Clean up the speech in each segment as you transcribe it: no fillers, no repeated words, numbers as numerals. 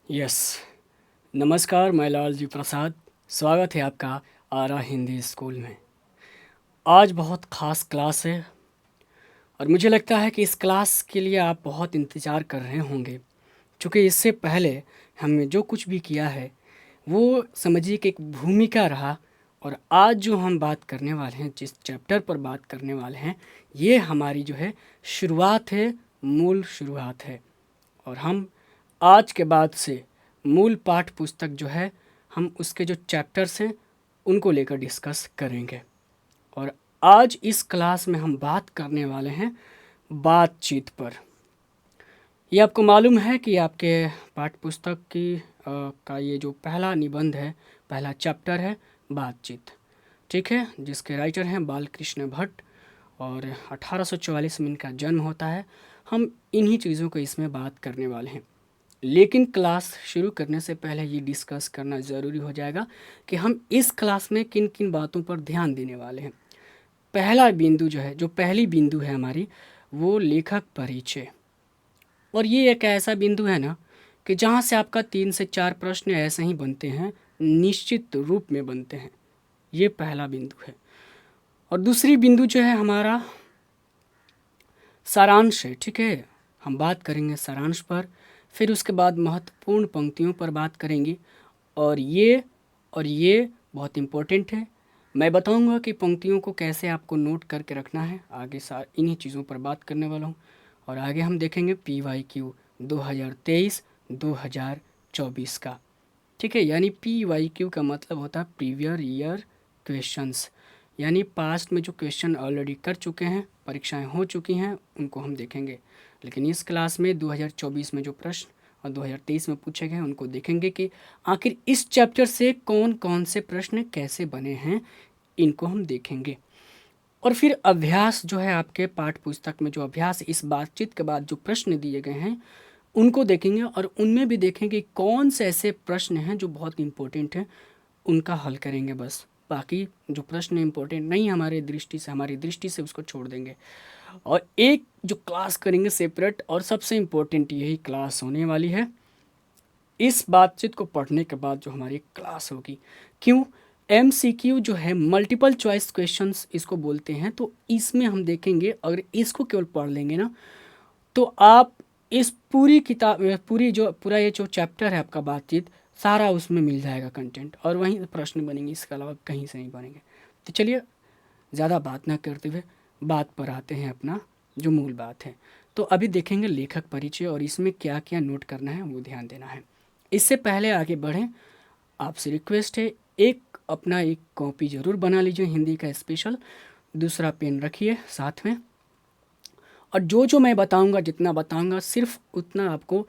Yes. नमस्कार, मैं लालजी प्रसाद। स्वागत है आपका आरा हिंदी स्कूल में। आज बहुत ख़ास क्लास है और मुझे लगता है कि इस क्लास के लिए आप बहुत इंतज़ार कर रहे होंगे, क्योंकि इससे पहले हमने जो कुछ भी किया है वो समझिए कि एक भूमिका रहा। और आज जो हम बात करने वाले हैं, जिस चैप्टर पर बात करने वाले हैं, ये हमारी जो है शुरुआत है, मूल शुरुआत है। और हम आज के बाद से मूल पाठ पुस्तक जो है, हम उसके जो चैप्टर्स हैं उनको लेकर डिस्कस करेंगे। और आज इस क्लास में हम बात करने वाले हैं बातचीत पर। ये आपको मालूम है कि आपके पाठ पुस्तक का ये जो पहला निबंध है, पहला चैप्टर है बातचीत, ठीक है, जिसके राइटर हैं बालकृष्ण भट्ट और 1844 में इनका जन्म होता है। हम इन्हीं चीज़ों को इसमें बात करने वाले हैं। लेकिन क्लास शुरू करने से पहले ये डिस्कस करना ज़रूरी हो जाएगा कि हम इस क्लास में किन किन बातों पर ध्यान देने वाले हैं। पहला बिंदु जो है, जो पहली बिंदु है हमारी, वो लेखक परिचय। और ये एक ऐसा बिंदु है ना कि जहाँ से आपका 3 से 4 प्रश्न ऐसे ही बनते हैं, निश्चित रूप में बनते हैं। ये पहला बिंदु है। और दूसरी बिंदु जो है हमारा सारांश है, ठीक है। हम बात करेंगे सारांश पर, फिर उसके बाद महत्वपूर्ण पंक्तियों पर बात करेंगे। और ये बहुत इम्पोर्टेंट है। मैं बताऊंगा कि पंक्तियों को कैसे आपको नोट करके रखना है। आगे इन्हीं चीज़ों पर बात करने वाला हूँ। और आगे हम देखेंगे PYQ 2023-2024 का, ठीक है। यानी PYQ का मतलब होता है प्रीवियर ईयर क्वेश्चंस, यानी पास्ट में जो क्वेश्चन ऑलरेडी कर चुके हैं, परीक्षाएं हो चुकी हैं, उनको हम देखेंगे। लेकिन इस क्लास में 2024 में जो प्रश्न और 2023 में पूछे गए उनको देखेंगे कि आखिर इस चैप्टर से कौन कौन से प्रश्न कैसे बने हैं, इनको हम देखेंगे। और फिर अभ्यास जो है, आपके पाठ पुस्तक में जो अभ्यास इस बातचीत के बाद जो प्रश्न दिए गए हैं उनको देखेंगे। और उनमें भी देखेंगे कौन से ऐसे प्रश्न हैं जो बहुत इम्पोर्टेंट हैं, उनका हल करेंगे बस। बाकी जो प्रश्न इम्पोर्टेंट नहीं हमारी दृष्टि से उसको छोड़ देंगे। और एक जो क्लास करेंगे सेपरेट, और सबसे इम्पोर्टेंट यही क्लास होने वाली है। इस बातचीत को पढ़ने के बाद जो हमारी क्लास होगी, क्यों, MCQ जो है मल्टीपल चॉइस क्वेश्चंस इसको बोलते हैं, तो इसमें हम देखेंगे अगर इसको केवल पढ़ लेंगे ना, तो आप इस पूरी किताब पूरा ये जो चैप्टर है आपका बातचीत, सारा उसमें मिल जाएगा कंटेंट, और वहीं प्रश्न बनेंगे, इसके अलावा कहीं से नहीं बनेंगे। तो चलिए ज़्यादा बात ना करते हुए बात पर आते हैं, अपना जो मूल बात है। तो अभी देखेंगे लेखक परिचय, और इसमें क्या क्या नोट करना है वो ध्यान देना है। इससे पहले आगे बढ़ें, आपसे रिक्वेस्ट है, एक कॉपी ज़रूर बना लीजिए हिंदी का स्पेशल, दूसरा पेन रखिए साथ में। और जो जो मैं बताऊंगा, जितना बताऊंगा, सिर्फ उतना आपको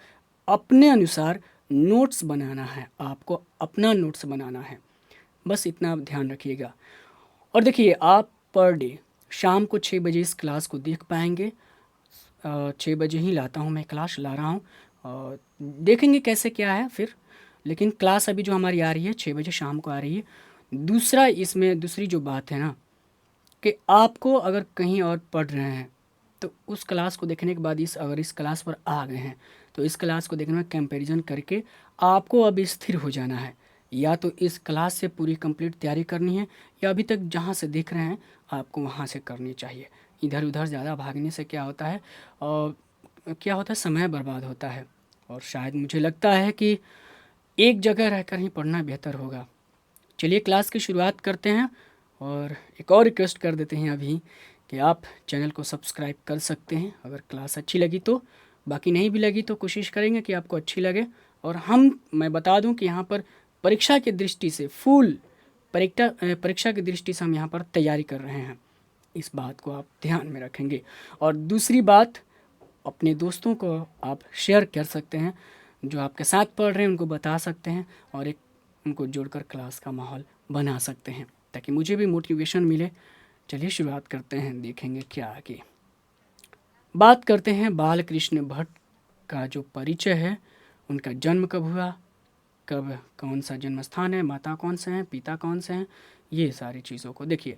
अपने अनुसार नोट्स बनाना है, आपको अपना नोट्स बनाना है, बस इतना आप ध्यान रखिएगा। और देखिए, आप पर डे शाम को 6 बजे इस क्लास को देख पाएंगे। 6 बजे ही लाता हूँ, मैं क्लास ला रहा हूँ, और देखेंगे कैसे क्या है फिर। लेकिन क्लास अभी जो हमारी आ रही है 6 बजे शाम को आ रही है। दूसरा, इसमें दूसरी जो बात है ना, कि आपको अगर कहीं और पढ़ रहे हैं तो उस क्लास को देखने के बाद अगर इस क्लास पर आ गए हैं तो इस क्लास को देखने में कंपैरिजन करके आपको अब स्थिर हो जाना है। या तो इस क्लास से पूरी कंप्लीट तैयारी करनी है, या अभी तक जहाँ से देख रहे हैं आपको वहाँ से करनी चाहिए। इधर उधर ज़्यादा भागने से क्या होता है, और क्या होता है, समय बर्बाद होता है। और शायद मुझे लगता है कि एक जगह रहकर ही पढ़ना बेहतर होगा। चलिए क्लास की शुरुआत करते हैं। और एक और रिक्वेस्ट कर देते हैं अभी कि आप चैनल को सब्सक्राइब कर सकते हैं अगर क्लास अच्छी लगी तो। बाकी नहीं भी लगी तो कोशिश करेंगे कि आपको अच्छी लगे। और मैं बता दूं कि यहाँ पर परीक्षा की दृष्टि से फुल परीक्षा की दृष्टि से हम यहाँ पर तैयारी कर रहे हैं, इस बात को आप ध्यान में रखेंगे। और दूसरी बात, अपने दोस्तों को आप शेयर कर सकते हैं, जो आपके साथ पढ़ रहे हैं उनको बता सकते हैं, और एक उनको जोड़कर क्लास का माहौल बना सकते हैं, ताकि मुझे भी मोटिवेशन मिले। चलिए शुरुआत करते हैं, देखेंगे क्या आगे। बात करते हैं बालकृष्ण भट्ट का जो परिचय है, उनका जन्म कब हुआ, कब, कौन सा जन्म स्थान है, माता कौन से हैं, पिता कौन से हैं, ये सारी चीज़ों को देखिए।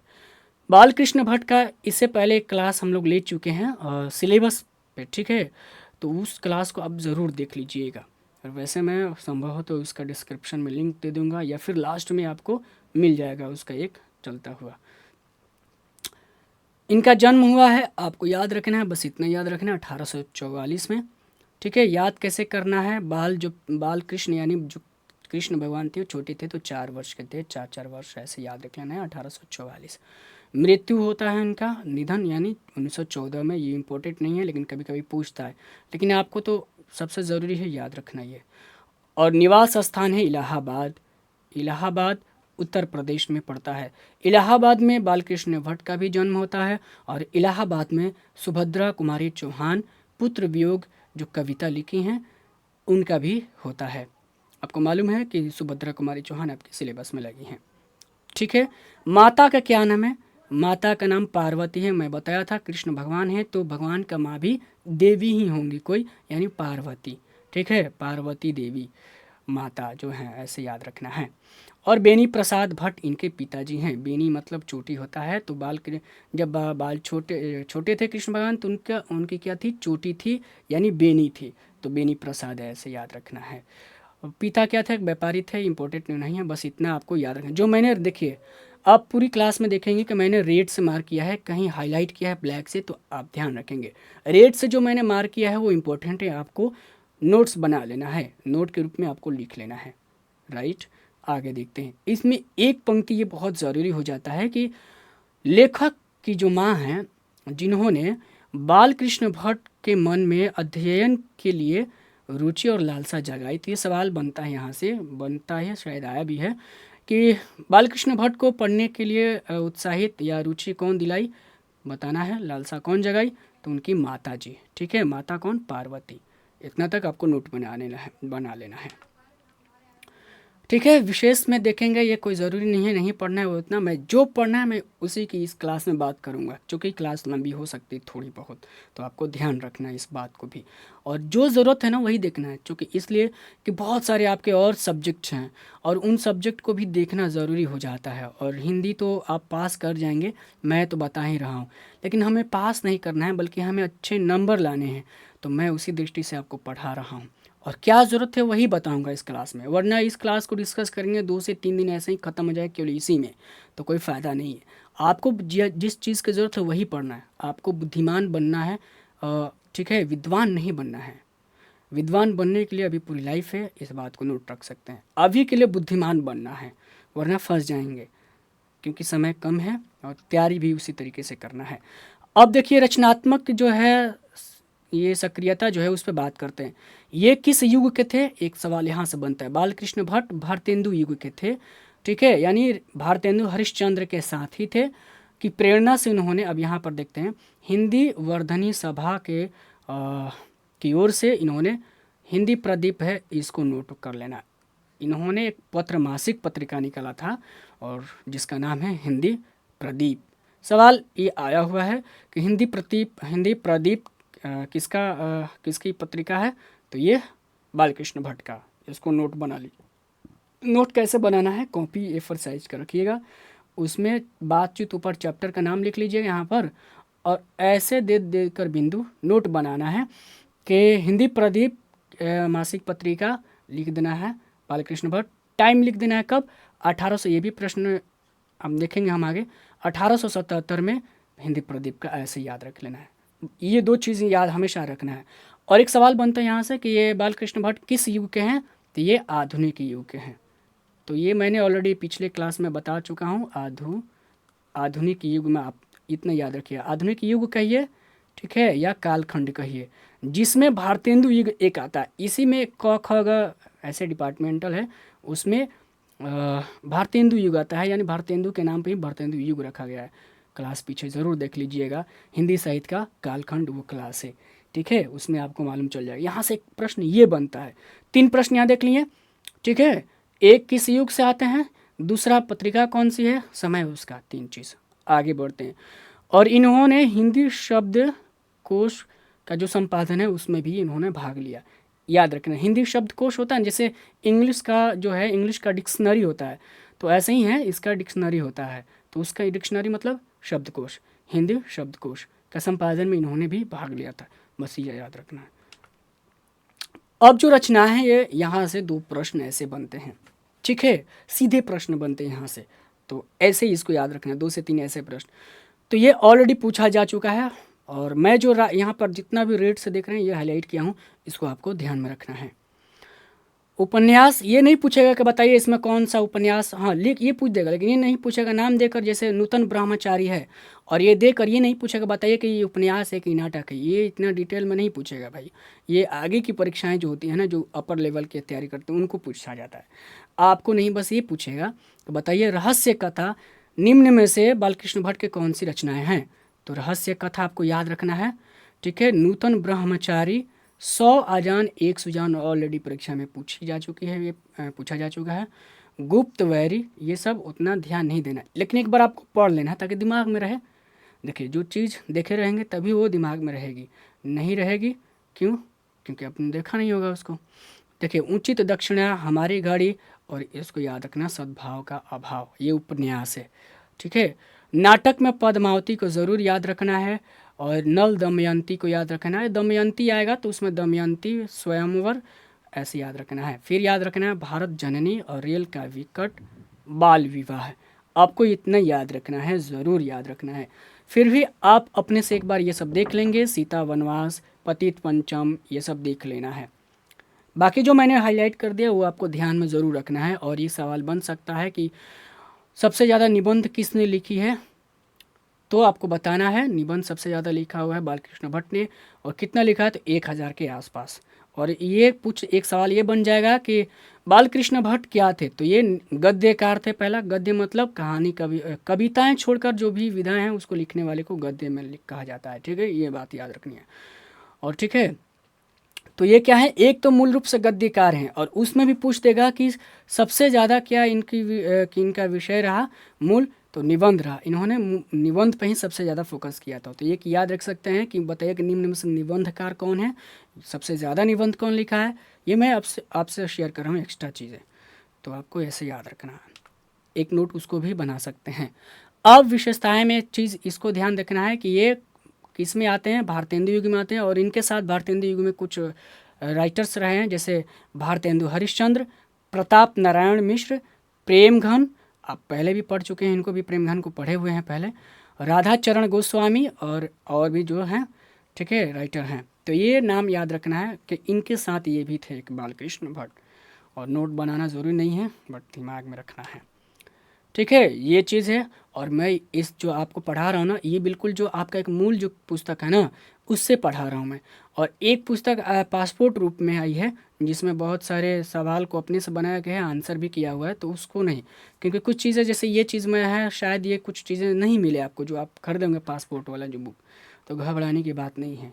बालकृष्ण भट्ट का इससे पहले एक क्लास हम लोग ले चुके हैं सिलेबस पे, ठीक है। तो उस क्लास को आप ज़रूर देख लीजिएगा। और वैसे मैं संभव हो तो उसका डिस्क्रिप्शन में लिंक दे दूंगा या फिर लास्ट में आपको मिल जाएगा उसका एक चलता हुआ। इनका जन्म हुआ है, आपको याद रखना है, बस इतना याद रखना है, 1844 में। ठीक है, याद कैसे करना है, बाल कृष्ण यानी जो कृष्ण भगवान थे वो छोटे थे तो 4 वर्ष के थे, 4 वर्ष ऐसे याद रख लेना है, 1844। मृत्यु होता है इनका, निधन यानी 1914 में। ये इम्पोर्टेंट नहीं है लेकिन कभी कभी पूछता है, लेकिन आपको तो सबसे ज़रूरी है याद रखना ये। और निवास स्थान है इलाहाबाद। इलाहाबाद उत्तर प्रदेश में पड़ता है। इलाहाबाद में बालकृष्ण भट्ट का भी जन्म होता है और इलाहाबाद में सुभद्रा कुमारी चौहान पुत्र वियोग जो कविता लिखी हैं उनका भी होता है। आपको मालूम है कि सुभद्रा कुमारी चौहान आपके सिलेबस में लगी हैं। ठीक है, माता का क्या नाम है, माता का नाम पार्वती है। मैं बताया था कृष्ण भगवान है तो भगवान का माँ भी देवी ही होंगी कोई, यानी पार्वती। ठीक है, पार्वती देवी माता जो है, ऐसे याद रखना है। और बेनी प्रसाद भट्ट इनके पिताजी हैं। बेनी मतलब चोटी होता है, तो जब बाल छोटे छोटे थे कृष्ण भगवान तो उनकी क्या थी, चोटी थी यानी बेनी थी, तो बेनी प्रसाद है, ऐसे याद रखना है। पिता क्या थे, व्यापारी थे, इंपॉर्टेंट नहीं है, बस इतना आपको याद रखना। जो मैंने देखिए आप पूरी क्लास में देखेंगे कि मैंने रेड से मार्क किया है, कहीं हाईलाइट किया है ब्लैक से, तो आप ध्यान रखेंगे रेड से जो मैंने मार्क किया है वो इम्पोर्टेंट है, आपको नोट्स बना लेना है, नोट के रूप में आपको लिख लेना है। राइट, आगे देखते हैं। इसमें एक पंक्ति ये बहुत ज़रूरी हो जाता है कि लेखक की जो माँ हैं जिन्होंने बालकृष्ण भट्ट के मन में अध्ययन के लिए रुचि और लालसा जगाई, तो ये सवाल बनता है, यहाँ से बनता है, शायद आया भी है कि बालकृष्ण भट्ट को पढ़ने के लिए उत्साहित या रुचि कौन दिलाई, बताना है, लालसा कौन जगाई, तो उनकी माता जी। ठीक है, माता कौन, पार्वती। इतना तक आपको नोट बना लेना है। ठीक है, विशेष में देखेंगे, ये कोई ज़रूरी नहीं है नहीं पढ़ना है वो उतना, मैं जो पढ़ना है मैं उसी की इस क्लास में बात करूँगा, क्योंकि क्लास लंबी हो सकती है थोड़ी बहुत, तो आपको ध्यान रखना है इस बात को भी, और जो ज़रूरत है ना वही देखना है, क्योंकि इसलिए कि बहुत सारे आपके और सब्जेक्ट्स हैं और उन सब्जेक्ट को भी देखना ज़रूरी हो जाता है। और हिंदी तो आप पास कर जाएंगे, मैं तो बता ही रहा हूँ, लेकिन हमें पास नहीं करना है बल्कि हमें अच्छे नंबर लाने हैं, तो मैं उसी दृष्टि से आपको पढ़ा रहा हूँ और क्या ज़रूरत है वही बताऊंगा इस क्लास में, वरना इस क्लास को डिस्कस करेंगे 2 से 3 दिन ऐसे ही ख़त्म हो जाए केवल इसी में, तो कोई फ़ायदा नहीं है। आपको जिस चीज़ की ज़रूरत है वही पढ़ना है, आपको बुद्धिमान बनना है। ठीक है, विद्वान नहीं बनना है। विद्वान बनने के लिए अभी पूरी लाइफ है, इस बात को नोट रख सकते हैं, अभी के लिए बुद्धिमान बनना है, वरना फंस जाएंगे, क्योंकि समय कम है और तैयारी भी उसी तरीके से करना है। अब देखिए रचनात्मक जो है ये सक्रियता जो है उस पर बात करते हैं। ये किस युग के थे, एक सवाल यहाँ से बनता है। बालकृष्ण भट्ट भारतेंदु युग के थे। ठीक है, यानी भारतेंदु हरिश्चंद्र के साथ ही थे कि प्रेरणा से उन्होंने, अब यहाँ पर देखते हैं, हिंदी वर्धनी सभा के की ओर से इन्होंने हिंदी प्रदीप है, इसको नोट कर लेना। इन्होंने एक पत्र मासिक पत्रिका निकाला था और जिसका नाम है हिंदी प्रदीप। सवाल ये आया हुआ है कि हिंदी प्रदीप किसकी पत्रिका है, तो ये बालकृष्ण भट्ट का, इसको नोट बना लीजिए। नोट कैसे बनाना है, कॉपी A4 साइज का रखिएगा, उसमें बातचीत ऊपर चैप्टर का नाम लिख लीजिएगा यहाँ पर, और ऐसे दे देकर बिंदु नोट बनाना है कि हिंदी प्रदीप मासिक पत्रिका लिख देना है बालकृष्ण भट्ट। टाइम लिख देना है कब, 1800, ये भी प्रश्न हम देखेंगे हम आगे, 1877 में हिंदी प्रदीप का, ऐसे याद रख लेना है। ये 2 चीज़ें याद हमेशा रखना है। और एक सवाल बनता है यहाँ से कि ये बालकृष्ण भट्ट किस युग के हैं, तो ये आधुनिक युग के हैं। तो ये मैंने ऑलरेडी पिछले क्लास में बता चुका हूँ। आधुनिक युग में आप इतना याद रखिए, आधुनिक युग कहिए, ठीक है, या कालखंड कहिए, जिसमें भारतेंदु युग एक आता है, इसी में क ख ग ऐसे डिपार्टमेंटल है, उसमें भारतेंदु युग आता है, यानी भारतेंदु के नाम पे ही भारतेंदु युग रखा गया है। क्लास पीछे ज़रूर देख लीजिएगा, हिंदी साहित्य का कालखंड वो क्लास है, ठीक है, उसमें आपको मालूम चल जाएगा। यहाँ से एक प्रश्न ये बनता है, 3 प्रश्न यहाँ देख लिए, ठीक है, एक किस युग से आते हैं, दूसरा पत्रिका कौन सी है, समय उसका, 3 चीज़। आगे बढ़ते हैं। और इन्होंने हिंदी शब्द कोश का जो संपादन है उसमें भी इन्होंने भाग लिया। याद रखना, हिंदी शब्द कोश होता है जैसे इंग्लिश का जो है, इंग्लिश का डिक्शनरी होता है, तो ऐसे ही है, इसका डिक्शनरी होता है, तो उसका डिक्शनरी मतलब शब्दकोश, हिंदी शब्दकोश का संपादन में इन्होंने भी भाग लिया था, बस ये याद रखना है। अब जो रचना है ये यहाँ से 2 प्रश्न ऐसे बनते हैं, ठीक है, सीधे प्रश्न बनते हैं यहाँ से। तो ऐसे ही इसको याद रखना है, 2 से 3 ऐसे प्रश्न। तो ये ऑलरेडी पूछा जा चुका है, और मैं जो यहाँ पर जितना भी रेट से देख रहे हैं ये हाईलाइट किया हूँ, इसको आपको ध्यान में रखना है। उपन्यास ये नहीं पूछेगा कि बताइए इसमें कौन सा उपन्यास, हाँ लिख ये पूछ देगा, लेकिन ये नहीं पूछेगा नाम देकर, जैसे नूतन ब्रह्मचारी है और ये देकर ये नहीं पूछेगा बताइए कि ये उपन्यास है कि नाटक है, ये इतना डिटेल में नहीं पूछेगा भाई। ये आगे की परीक्षाएं जो होती हैं ना, जो अपर लेवल की तैयारी करते हैं उनको पूछा जाता है, आपको नहीं। बस ये पूछेगा कि बताइए रहस्य कथा निम्न में से बालकृष्ण भट्ट के कौन सी रचनाएँ हैं। तो रहस्य कथा आपको याद रखना है, ठीक है। नूतन ब्रह्मचारी, 100 आजान 1 सुजान ऑलरेडी परीक्षा में पूछी जा चुकी है, ये पूछा जा चुका है। गुप्त वैरी ये सब उतना ध्यान नहीं देना, लेकिन एक बार आपको पढ़ लेना है ताकि दिमाग में रहे। देखिए जो चीज़ देखे रहेंगे तभी वो दिमाग में रहेगी, नहीं रहेगी क्यों? क्योंकि आपने देखा नहीं होगा उसको। देखिए उचित दक्षिणा हमारी गाड़ी, और इसको याद रखना सद्भाव का अभाव, ये उपन्यास है, ठीक है। नाटक में पद्मावती को ज़रूर याद रखना है, और नल दमयंती को याद रखना है। दमयंती आएगा तो उसमें दमयंती स्वयंवर ऐसे याद रखना है। फिर याद रखना है भारत जननी और रेल का विकट बाल विवाह, आपको इतना याद रखना है, ज़रूर याद रखना है। फिर भी आप अपने से एक बार ये सब देख लेंगे, सीता वनवास, पतित पंचम, ये सब देख लेना है। बाकी जो मैंने हाईलाइट कर दिया वो आपको ध्यान में ज़रूर रखना है। और ये सवाल बन सकता है कि सबसे ज़्यादा निबंध किसने लिखी है, तो आपको बताना है निबंध सबसे ज़्यादा लिखा हुआ है बालकृष्ण भट्ट ने, और कितना लिखा है तो 1000 के आसपास। और ये एक सवाल ये बन जाएगा कि बालकृष्ण भट्ट क्या थे, तो ये गद्यकार थे। पहला गद्य मतलब कहानी, कविताएं छोड़कर जो भी विधाएं हैं उसको लिखने वाले को गद्य में कहा जाता है, ठीक है, ये बात याद रखनी है। और ठीक है, तो ये क्या है, एक तो मूल रूप से गद्यकार हैं, और उसमें भी पूछ देगा कि सबसे ज़्यादा क्या इनका विषय रहा मूल, तो निबंध रहा। इन्होंने निबंध पे ही सबसे ज़्यादा फोकस किया था। तो ये याद रख सकते हैं कि बताइए कि निम्न में से निबंधकार कौन है, सबसे ज़्यादा निबंध कौन लिखा है, ये मैं आपसे शेयर कर रहा हूँ एक्स्ट्रा चीज़ें, तो आपको ऐसे याद रखना है। एक नोट उसको भी बना सकते हैं। अब विशेषताएं में चीज़ इसको ध्यान रखना है कि ये किस में आते हैं, भारतेंदु युग में आते हैं, और इनके साथ भारतेंदु युग में कुछ राइटर्स रहे हैं, जैसे भारतेंदु हरिश्चंद्र, प्रताप नारायण मिश्र, प्रेमघन, आप पहले भी पढ़ चुके हैं इनको भी, प्रेमघन को पढ़े हुए हैं पहले, राधा चरण गोस्वामी, और भी जो हैं, ठीक है, राइटर हैं। तो ये नाम याद रखना है कि इनके साथ ये भी थे एक बालकृष्ण भट्ट, और नोट बनाना ज़रूरी नहीं है बट दिमाग में रखना है, ठीक है, ये चीज़ है। और मैं इस जो आपको पढ़ा रहा हूँ ना, ये बिल्कुल जो आपका एक मूल जो पुस्तक है ना उससे पढ़ा रहा हूँ मैं। और एक पुस्तक पासपोर्ट रूप में आई है जिसमें बहुत सारे सवाल को अपने से बनाया गया है, आंसर भी किया हुआ है, तो उसको नहीं, क्योंकि कुछ चीज़ें जैसे ये चीज़ में है, शायद ये कुछ चीज़ें नहीं मिले आपको जो आप खरीदेंगे पासपोर्ट वाला जो बुक, तो घबराने की बात नहीं है।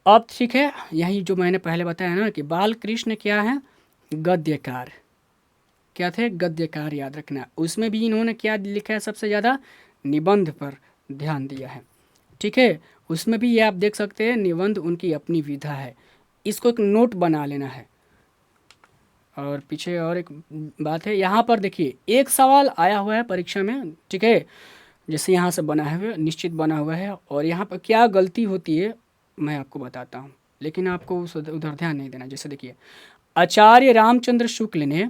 अब ठीक है, यही जो मैंने पहले बताया ना कि बालकृष्ण क्या है, गद्यकार, क्या थे, गद्यकार, याद रखना। उसमें भी इन्होंने क्या लिखा है, सबसे ज़्यादा निबंध पर ध्यान दिया है, ठीक है। उसमें भी ये आप देख सकते हैं, निबंध उनकी अपनी विधा है, इसको एक नोट बना लेना है। और पीछे और एक बात है, यहाँ पर देखिए एक सवाल आया हुआ है परीक्षा में, ठीक है, जैसे यहाँ से बना है निश्चित बना हुआ है, और यहाँ पर क्या गलती होती है मैं आपको बताता हूँ, लेकिन आपको उधर ध्यान नहीं देना। जैसे देखिए, आचार्य रामचंद्र शुक्ल ने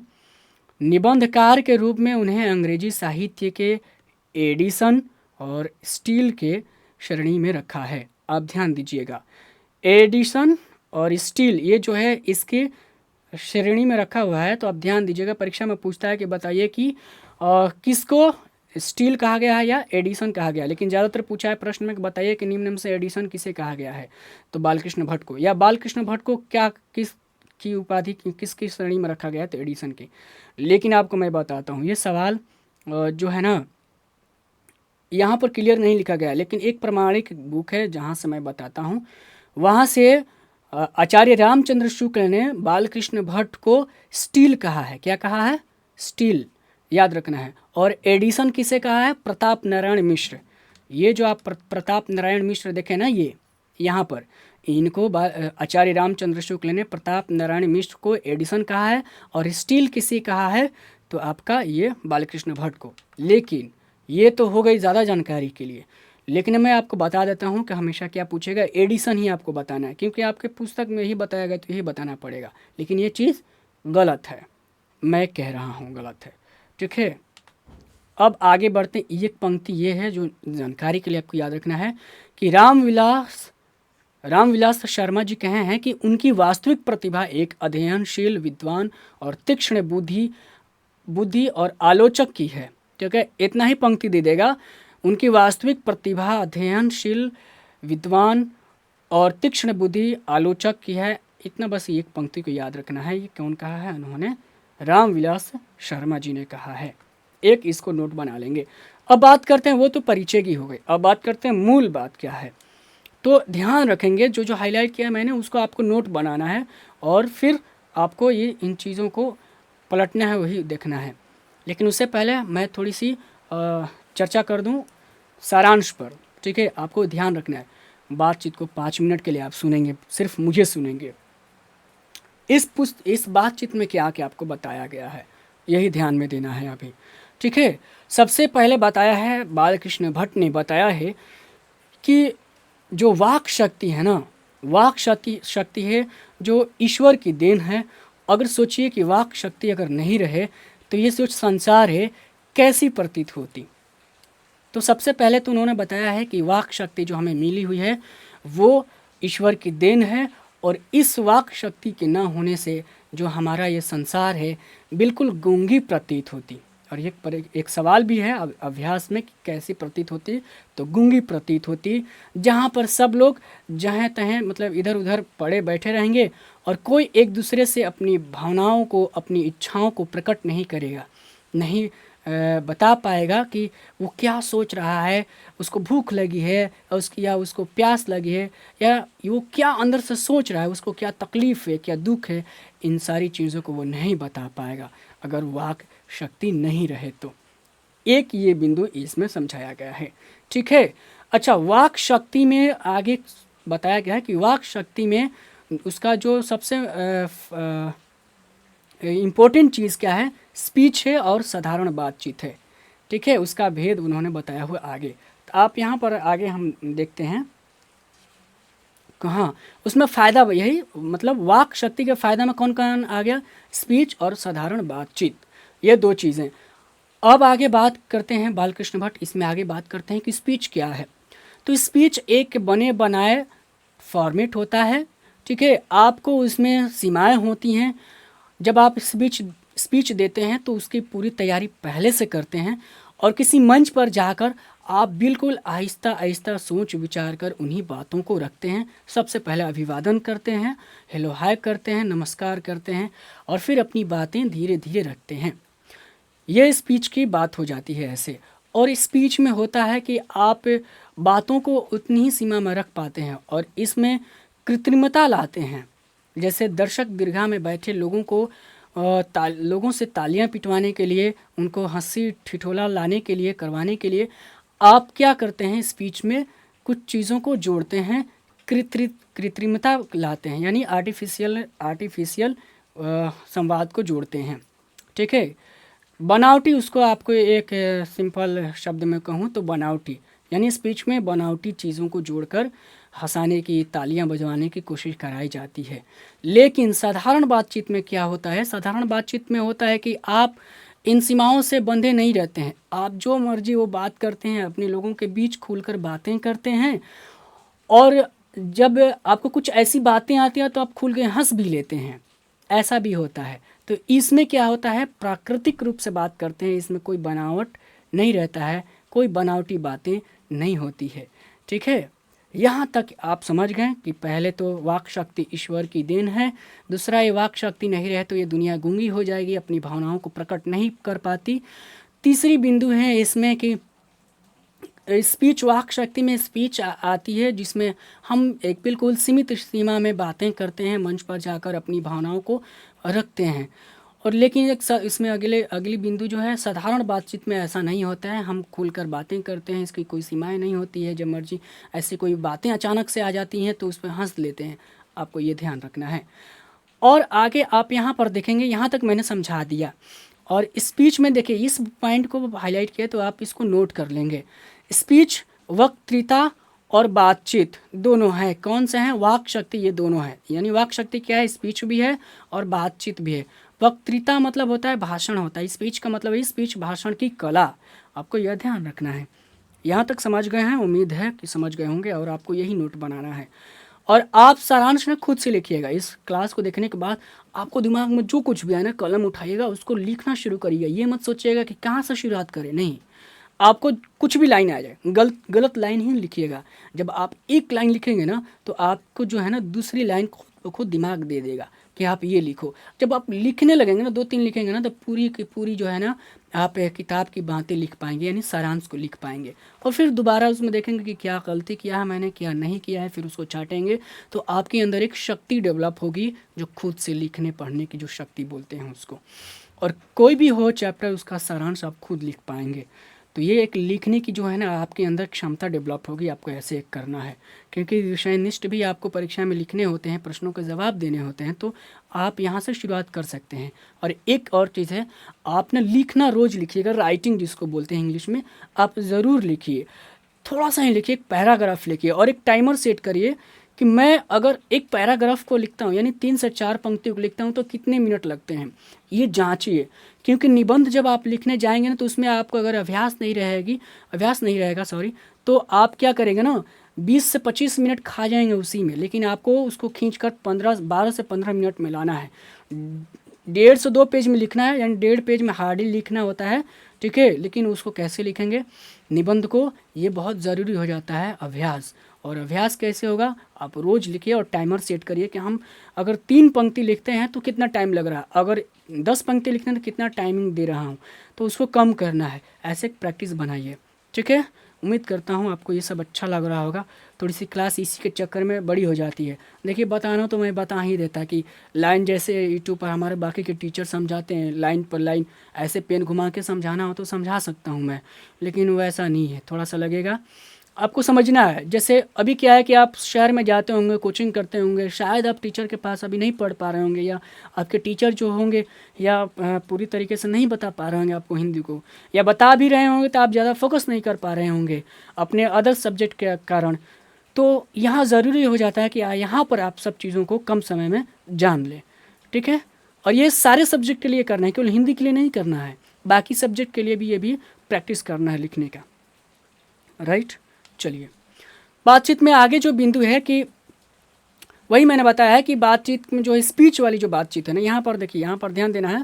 निबंधकार के रूप में उन्हें अंग्रेजी साहित्य के एडिसन और स्टील के श्रेणी में रखा है। आप ध्यान दीजिएगा, एडिसन और स्टील ये जो है इसके श्रेणी में रखा हुआ है। तो आप ध्यान दीजिएगा, परीक्षा में पूछता है कि बताइए कि किसको स्टील कहा गया है या एडिसन कहा गया है, लेकिन ज़्यादातर पूछा है प्रश्न में कि बताइए कि निम्न में से एडिसन किसे कहा गया है, तो बालकृष्ण भट्ट को, या बालकृष्ण भट्ट को क्या किस की उपाधि किसकी श्रेणी में रखा गया है, तो एडिसन की। लेकिन आपको मैं बताता हूँ, ये सवाल जो है ना यहाँ पर क्लियर नहीं लिखा गया, लेकिन एक प्रमाणिक बुक है जहाँ से मैं बताता हूँ, वहाँ से आचार्य रामचंद्र शुक्ल ने बालकृष्ण भट्ट को स्टील कहा है। क्या कहा है, स्टील, याद रखना है। और एडिसन किसे कहा है, प्रताप नारायण मिश्र। ये जो आप प्रताप नारायण मिश्र देखें ना, ये यहाँ पर इनको आचार्य रामचंद्र शुक्ल ने प्रताप नारायण मिश्र को एडिसन कहा है, और स्टील किसे कहा है, तो आपका ये बालकृष्ण भट्ट को। लेकिन ये तो हो गई ज़्यादा जानकारी के लिए, लेकिन मैं आपको बता देता हूँ कि हमेशा क्या पूछेगा, एडिशन ही आपको बताना है, क्योंकि आपके पुस्तक में ही बताया गया तो यही बताना पड़ेगा। लेकिन ये चीज़ गलत है, मैं कह रहा हूँ गलत है, ठीक है। अब आगे बढ़ते हैं। एक पंक्ति ये है जो जानकारी के लिए आपको याद रखना है कि रामविलास शर्मा जी कहे हैं कि उनकी वास्तविक प्रतिभा एक अध्ययनशील, विद्वान और तीक्ष्ण बुद्धि और आलोचक की है। ठीक है, इतना ही पंक्ति दे देगा। उनकी वास्तविक प्रतिभा अध्ययनशील, विद्वान और तीक्ष्ण बुद्धि आलोचक की है। इतना बस एक पंक्ति को याद रखना है। ये कौन कहा है? उन्होंने रामविलास शर्मा जी ने कहा है। एक इसको नोट बना लेंगे। अब बात करते हैं, वो तो परिचय की हो गई, अब बात करते हैं मूल बात क्या है। तो ध्यान रखेंगे, जो जो हाईलाइट किया मैंने उसको आपको नोट बनाना है और फिर आपको ये इन चीज़ों को पलटना है, वही देखना है। लेकिन उससे पहले मैं थोड़ी सी चर्चा कर दूं सारांश पर, ठीक है। आपको ध्यान रखना है, बातचीत को 5 मिनट के लिए आप सुनेंगे, सिर्फ मुझे सुनेंगे। इस बातचीत में क्या क्या आपको बताया गया है, यही ध्यान में देना है अभी, ठीक है। सबसे पहले बताया है, बालकृष्ण भट्ट ने बताया है कि जो वाक शक्ति है ना, वाक शक्ति है जो ईश्वर की देन है। अगर सोचिए कि वाक शक्ति अगर नहीं रहे तो ये जो संसार है कैसी प्रतीत होती। तो सबसे पहले तो उन्होंने बताया है कि वाक शक्ति जो हमें मिली हुई है वो ईश्वर की देन है, और इस वाक शक्ति के न होने से जो हमारा ये संसार है बिल्कुल गूंगी प्रतीत होती। और एक सवाल भी है अभ्यास में कि कैसी प्रतीत होती, तो गूंगी प्रतीत होती, जहाँ पर सब लोग जहाँ तहाँ मतलब इधर उधर पड़े बैठे रहेंगे और कोई एक दूसरे से अपनी भावनाओं को, अपनी इच्छाओं को प्रकट नहीं करेगा, नहीं बता पाएगा कि वो क्या सोच रहा है, उसको भूख लगी है या उसको प्यास लगी है, या वो क्या अंदर से सोच रहा है, उसको क्या तकलीफ़ है, क्या दुख है। इन सारी चीज़ों को वो नहीं बता पाएगा अगर वाक शक्ति नहीं रहे तो। एक ये बिंदु इसमें समझाया गया है, ठीक है। अच्छा, वाक शक्ति में आगे बताया गया है कि वाक शक्ति में उसका जो सबसे इम्पोर्टेंट चीज़ क्या है, स्पीच है और साधारण बातचीत है, ठीक है। उसका भेद उन्होंने बताया हुआ आगे। तो आप यहाँ पर आगे हम देखते हैं कहाँ उसमें फ़ायदा यही, मतलब वाक शक्ति के फ़ायदा में कौन कौन आ गया, स्पीच और साधारण बातचीत, ये दो चीज़ें। अब आगे बात करते हैं, बालकृष्ण भट्ट इसमें आगे बात करते हैं कि स्पीच क्या है। तो स्पीच एक बने बनाए फॉर्मेट होता है, ठीक है। आपको उसमें सीमाएं होती हैं। जब आप स्पीच देते हैं तो उसकी पूरी तैयारी पहले से करते हैं, और किसी मंच पर जाकर आप बिल्कुल आहिस्ता आहिस्ता सोच विचार कर उन्हीं बातों को रखते हैं। सबसे पहले अभिवादन करते हैं, हेलो हाय करते हैं, नमस्कार करते हैं, और फिर अपनी बातें धीरे धीरे रखते हैं। यह स्पीच की बात हो जाती है ऐसे। और स्पीच में होता है कि आप बातों को उतनी ही सीमा में रख पाते हैं, और इसमें कृत्रिमता लाते हैं। जैसे दर्शक दीर्घा में बैठे लोगों को लोगों से तालियां पिटवाने के लिए, उनको हंसी ठिठोला लाने के लिए, करवाने के लिए आप क्या करते हैं, स्पीच में कुछ चीज़ों को जोड़ते हैं, कृत्रिमता लाते हैं, यानी आर्टिफिशियल संवाद को जोड़ते हैं, ठीक है। बनावटी, उसको आपको एक सिंपल शब्द में कहूँ तो बनावटी, यानी स्पीच में बनावटी चीज़ों को जोड़कर हंसाने की, तालियां बजवाने की कोशिश कराई जाती है। लेकिन साधारण बातचीत में क्या होता है, साधारण बातचीत में होता है कि आप इन सीमाओं से बंधे नहीं रहते हैं। आप जो मर्जी वो बात करते हैं, अपने लोगों के बीच खुलकर बातें करते हैं, और जब आपको कुछ ऐसी बातें आती हैं तो आप खुल के हंस भी लेते हैं, ऐसा भी होता है। तो इसमें क्या होता है, प्राकृतिक रूप से बात करते हैं, इसमें कोई बनावट नहीं रहता है, कोई बनावटी बातें नहीं होती है, ठीक है। यहाँ तक आप समझ गए कि पहले तो वाक शक्ति ईश्वर की देन है, दूसरा ये वाक शक्ति नहीं रहे तो ये दुनिया गूंगी हो जाएगी, अपनी भावनाओं को प्रकट नहीं कर पाती। तीसरी बिंदु है इसमें कि स्पीच, वाक शक्ति में स्पीच आती है जिसमें हम एक बिल्कुल सीमित सीमा में बातें करते हैं, मंच पर जाकर अपनी भावनाओं को रखते हैं। और लेकिन इसमें अगली बिंदु जो है, साधारण बातचीत में ऐसा नहीं होता है, हम खुलकर बातें करते हैं, इसकी कोई सीमाएं नहीं होती है, जब मर्जी ऐसी कोई बातें अचानक से आ जाती हैं तो उस पर हंस लेते हैं, आपको ये ध्यान रखना है। और आगे आप यहाँ पर देखेंगे, यहाँ तक मैंने समझा दिया। और स्पीच में देखिए, इस पॉइंट को हाईलाइट किया तो आप इसको नोट कर लेंगे। स्पीच वक्तृता और बातचीत दोनों है। कौन से हैं? वाक शक्ति, ये दोनों है। यानी वाक शक्ति क्या है? स्पीच भी है और बातचीत भी है। वक्तृता मतलब होता है भाषण होता है, स्पीच का मतलब है स्पीच भाषण की कला। आपको यह ध्यान रखना है। यहाँ तक समझ गए हैं? उम्मीद है कि समझ गए होंगे और आपको यही नोट बनाना है। और आप सारांश में खुद से लिखिएगा। इस क्लास को देखने के बाद आपको दिमाग में जो कुछ भी आए ना, कलम उठाइएगा, उसको लिखना शुरू करिएगा। ये मत सोचिएगा कि कहाँ से शुरुआत करें, नहीं, आपको कुछ भी लाइन आ जाए, गलत लाइन ही लिखिएगा। जब आप एक लाइन लिखेंगे ना, तो आपको जो है ना दूसरी लाइन खुद दिमाग दे देगा कि आप ये लिखो। जब आप लिखने लगेंगे ना, 2-3 लिखेंगे ना, तो पूरी की पूरी जो है ना आप किताब की बातें लिख पाएंगे, यानी सारांश को लिख पाएंगे। और फिर दोबारा उसमें देखेंगे कि क्या गलती किया है मैंने, क्या नहीं किया है, फिर उसको छाटेंगे। तो आपके अंदर एक शक्ति डेवलप होगी, जो खुद से लिखने पढ़ने की जो शक्ति बोलते हैं उसको। और कोई भी हो चैप्टर, उसका सारांश आप खुद लिख पाएंगे। तो ये एक लिखने की जो है ना आपके अंदर क्षमता डेवलप होगी। आपको ऐसे एक करना है, क्योंकि विषयनिष्ठ भी आपको परीक्षा में लिखने होते हैं, प्रश्नों के जवाब देने होते हैं, तो आप यहाँ से शुरुआत कर सकते हैं। और एक और चीज़ है, आपने लिखना रोज़ लिखिएगा, राइटिंग जिसको बोलते हैं इंग्लिश में, आप ज़रूर लिखिए। थोड़ा सा ही लिखिए, एक पैराग्राफ लिखिए और एक टाइमर सेट करिए कि मैं अगर एक पैराग्राफ को लिखता हूँ, यानी 3 से 4 पंक्तियों को लिखता हूँ, तो कितने मिनट लगते हैं, ये जांचिए। क्योंकि निबंध जब आप लिखने जाएंगे ना, तो उसमें आपको अगर अभ्यास नहीं रहेगा तो आप क्या करेंगे ना, 20 से 25 मिनट खा जाएंगे उसी में। लेकिन आपको उसको खींचकर 12 से 15 मिनट में लाना है। 1.5 से 2 पेज में लिखना है, यानी 1.5 पेज में हार्डली लिखना होता है, ठीक है। लेकिन उसको कैसे लिखेंगे निबंध को, ये बहुत ज़रूरी हो जाता है अभ्यास। और अभ्यास कैसे होगा? आप रोज़ लिखिए और टाइमर सेट करिए कि हम अगर 3 पंक्ति लिखते हैं तो कितना टाइम लग रहा है, अगर 10 पंक्ति लिखते हैं तो कितना टाइमिंग दे रहा हूँ, तो उसको कम करना है। ऐसे प्रैक्टिस बनाइए, ठीक है। उम्मीद करता हूँ आपको ये सब अच्छा लग रहा होगा। थोड़ी सी क्लास इसी के चक्कर में बड़ी हो जाती है। देखिए, बताना तो मैं बता ही देता कि लाइन जैसे यूट्यूब पर हमारे बाकी के टीचर समझाते हैं, लाइन पर लाइन ऐसे पेन घुमा के समझाना हो तो समझा सकता हूँ मैं, लेकिन वैसा नहीं है। थोड़ा सा लगेगा, आपको समझना है। जैसे अभी क्या है कि आप शहर में जाते होंगे, कोचिंग करते होंगे, शायद आप टीचर के पास अभी नहीं पढ़ पा रहे होंगे, या आपके टीचर जो होंगे या पूरी तरीके से नहीं बता पा रहे होंगे आपको हिंदी को, या बता भी रहे होंगे तो आप ज़्यादा फोकस नहीं कर पा रहे होंगे अपने अदर सब्जेक्ट के कारण। तो यहाँ ज़रूरी हो जाता है कि यहाँ पर आप सब चीज़ों को कम समय में जान लें, ठीक है। और ये सारे सब्जेक्ट के लिए करना है, केवल हिंदी के लिए नहीं करना है, बाकी सब्जेक्ट के लिए भी ये भी प्रैक्टिस करना है लिखने का, राइट। चलिए, बातचीत में आगे जो बिंदु है कि वही मैंने बताया है कि बातचीत में जो है स्पीच वाली जो बातचीत है ना, यहाँ पर देखिए, यहाँ पर ध्यान देना है,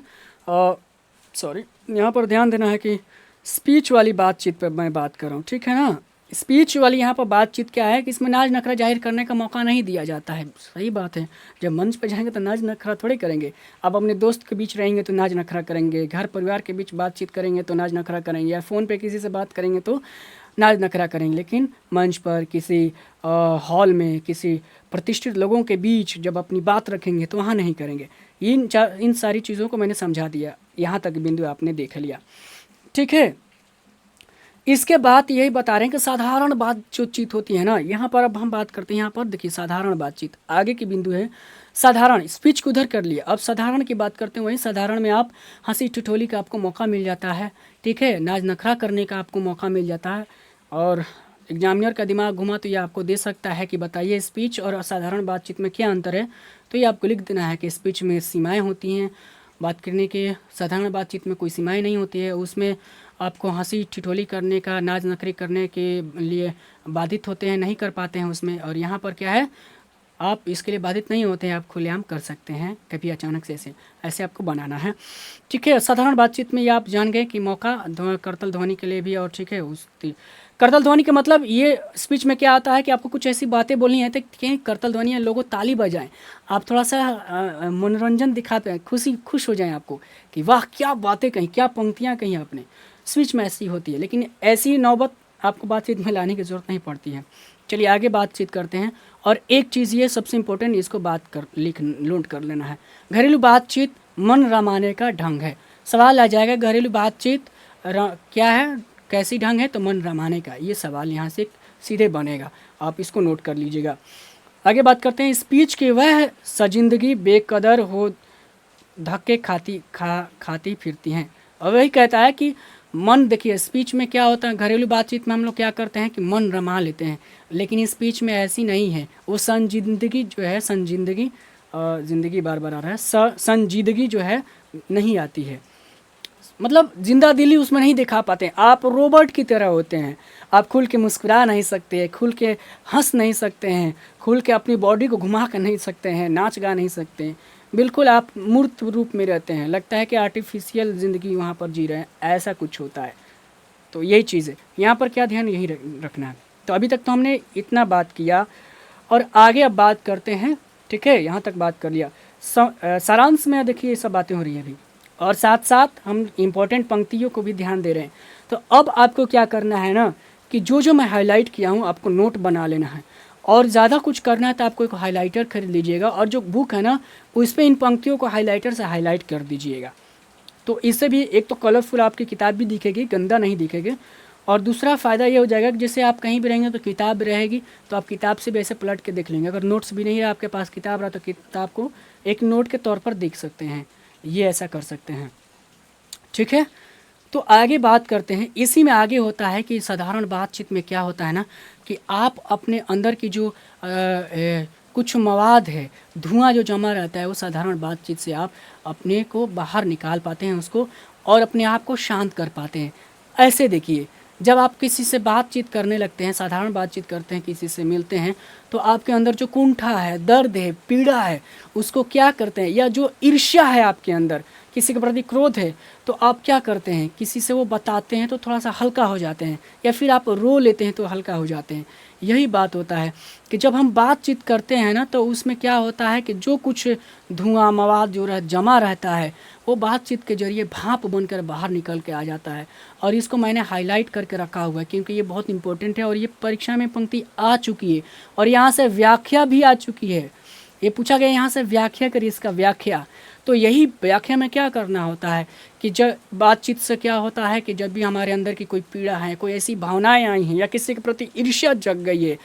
यहाँ पर ध्यान देना है कि स्पीच वाली बातचीत पर मैं बात कर रहा हूँ, ठीक है ना। स्पीच वाली यहाँ पर बातचीत क्या है कि इसमें नाज नखरा जाहिर करने का मौका नहीं दिया जाता है। सही बात है, जब मंच पर जाएंगे तो नाज नखरा थोड़ी करेंगे। आप अपने दोस्त के बीच रहेंगे तो नाज नखरा करेंगे, घर परिवार के बीच बातचीत करेंगे तो नाज नखरा करेंगे, या फ़ोन पे किसी से बात करेंगे तो नाज नखरा करेंगे। लेकिन मंच पर किसी हॉल में किसी प्रतिष्ठित लोगों के बीच जब अपनी बात रखेंगे तो वहाँ नहीं करेंगे। इन सारी चीज़ों को मैंने समझा दिया, यहाँ तक बिंदु आपने देख लिया, ठीक है। इसके बाद यही बता रहे हैं कि साधारण बातचीत होती है ना, यहाँ पर अब हम बात करते हैं। यहाँ पर देखिए, साधारण बातचीत आगे की बिंदु है। साधारण स्पीच को उधर कर लिए, अब साधारण की बात करते हैं। वहीं साधारण में आप हंसी ठिठोली का आपको मौका मिल जाता है, ठीक है, नाच नखरा करने का आपको मौका मिल जाता है। और एग्जामिनर का दिमाग घुमा तो ये आपको दे सकता है कि बताइए स्पीच और असाधारण बातचीत में क्या अंतर है। तो ये आपको लिख देना है कि स्पीच में सीमाएँ होती हैं बात करने के, साधारण बातचीत में कोई सीमाएँ नहीं होती है। उसमें आपको हंसी ठिठोली करने का, नाच नखरे करने के लिए बाधित होते हैं, नहीं कर पाते हैं उसमें। और यहाँ पर क्या है, आप इसके लिए बाधित नहीं होते हैं, आप खुलेआम कर सकते हैं कभी अचानक से ऐसे आपको बनाना है, ठीक है। साधारण बातचीत में ये आप जान गए कि मौका करतल ध्वनि के लिए भी, और ठीक है, उस करतल ध्वनि का मतलब ये स्पीच में क्या आता है कि आपको कुछ ऐसी बातें बोलनी है कि करतल ध्वनि है, लोगों ताली बजाएं, आप थोड़ा सा मनोरंजन दिखाते हैं, खुश हो जाएं आपको कि वाह क्या बातें कहीं, क्या पंक्तियाँ कहीं आपने। स्पीच में ऐसी होती है, लेकिन ऐसी नौबत आपको बातचीत में लाने की ज़रूरत नहीं पड़ती है। चलिए आगे बातचीत करते हैं। और एक चीज़ ये सबसे इम्पोर्टेंट, इसको नोट कर लेना है। घरेलू बातचीत मन रमाने का ढंग है। सवाल आ जाएगा, घरेलू बातचीत क्या है, कैसी ढंग है, तो मन रमाने का, ये सवाल यहाँ से सीधे बनेगा, आप इसको नोट कर लीजिएगा। आगे बात करते हैं, स्पीच की वह सजिंदगी बेकदर हो धक्के खाती फिरती हैं। और वही कहता है कि मन देखिए, स्पीच में क्या होता है, घरेलू बातचीत में हम लोग क्या करते हैं कि मन रमा लेते हैं, लेकिन स्पीच में ऐसी नहीं है। वो संजीदगी जो है, संजीदगी, ज़िंदगी बार बार आ रहा है, संजीदगी जो है नहीं आती है, मतलब जिंदा दिली उसमें नहीं दिखा पाते। आप रोबोट की तरह होते हैं, आप खुल के मुस्कुरा नहीं सकते, खुल के हंस नहीं सकते हैं, खुल के अपनी बॉडी को घुमा कर नहीं सकते हैं, नाच गा नहीं सकते हैं, बिल्कुल आप मूर्त रूप में रहते हैं, लगता है कि आर्टिफिशियल ज़िंदगी वहाँ पर जी रहे हैं, ऐसा कुछ होता है। तो यही चीज़ है, यहाँ पर क्या ध्यान यही रखना है। तो अभी तक तो हमने इतना बात किया और आगे अब बात करते हैं, ठीक है, यहाँ तक बात कर लिया। सारांश में देखिए ये सब बातें हो रही हैं अभी, और साथ साथ हम इम्पोर्टेंट पंक्तियों को भी ध्यान दे रहे हैं। तो अब आपको क्या करना है ना कि जो जो मैं हाईलाइट किया हूँ आपको नोट बना लेना है, और ज़्यादा कुछ करना है तो आपको एक हाईलाइटर खरीद लीजिएगा, और जो बुक है ना उस पर इन पंक्तियों को हाईलाइटर से हाईलाइट कर दीजिएगा। तो इससे भी एक तो कलरफुल आपकी किताब भी दिखेगी, गंदा नहीं दिखेगी, और दूसरा फ़ायदा ये हो जाएगा कि जैसे आप कहीं भी रहेंगे तो किताब रहेगी, तो आप किताब से भी ऐसे पलट के देख लेंगे। अगर नोट्स भी नहीं है आपके पास, किताब रहा, तो किताब को एक नोट के तौर पर देख सकते हैं, ये ऐसा कर सकते हैं, ठीक है। तो आगे बात करते हैं, इसी में आगे होता है कि साधारण बातचीत में क्या होता है ना कि आप अपने अंदर की जो कुछ मवाद है, धुआं जो जमा रहता है, वो साधारण बातचीत से आप अपने को बाहर निकाल पाते हैं उसको, और अपने आप को शांत कर पाते हैं। ऐसे देखिए, जब आप किसी से बातचीत करने लगते हैं, साधारण बातचीत करते हैं, किसी से मिलते हैं, तो आपके अंदर जो कुंठा है, दर्द है, पीड़ा है, उसको क्या करते हैं, या जो ईर्ष्या है आपके अंदर, किसी के प्रति क्रोध है, तो आप क्या करते हैं, किसी से वो बताते हैं तो थोड़ा सा हल्का हो जाते हैं, या फिर आप रो लेते हैं तो हल्का हो जाते हैं। यही बात होता है कि जब हम बातचीत करते हैं ना, तो उसमें क्या होता है कि जो कुछ धुआं मवाद जो जमा रहता है, वो बातचीत के जरिए भाप बनकर बाहर निकल के आ जाता है। और इसको मैंने हाईलाइट करके रखा हुआ है क्योंकि ये बहुत इंपॉर्टेंट है, और ये परीक्षा में पंक्ति आ चुकी है, और यहाँ से व्याख्या भी आ चुकी है। ये पूछा गया यहाँ से व्याख्या करिए, इसका व्याख्या। तो यही व्याख्या में क्या करना होता है कि जब बातचीत से क्या होता है कि जब भी हमारे अंदर की कोई पीड़ा है, कोई ऐसी भावनाएं आई हैं, या किसी के प्रति ईर्ष्या जग गई है,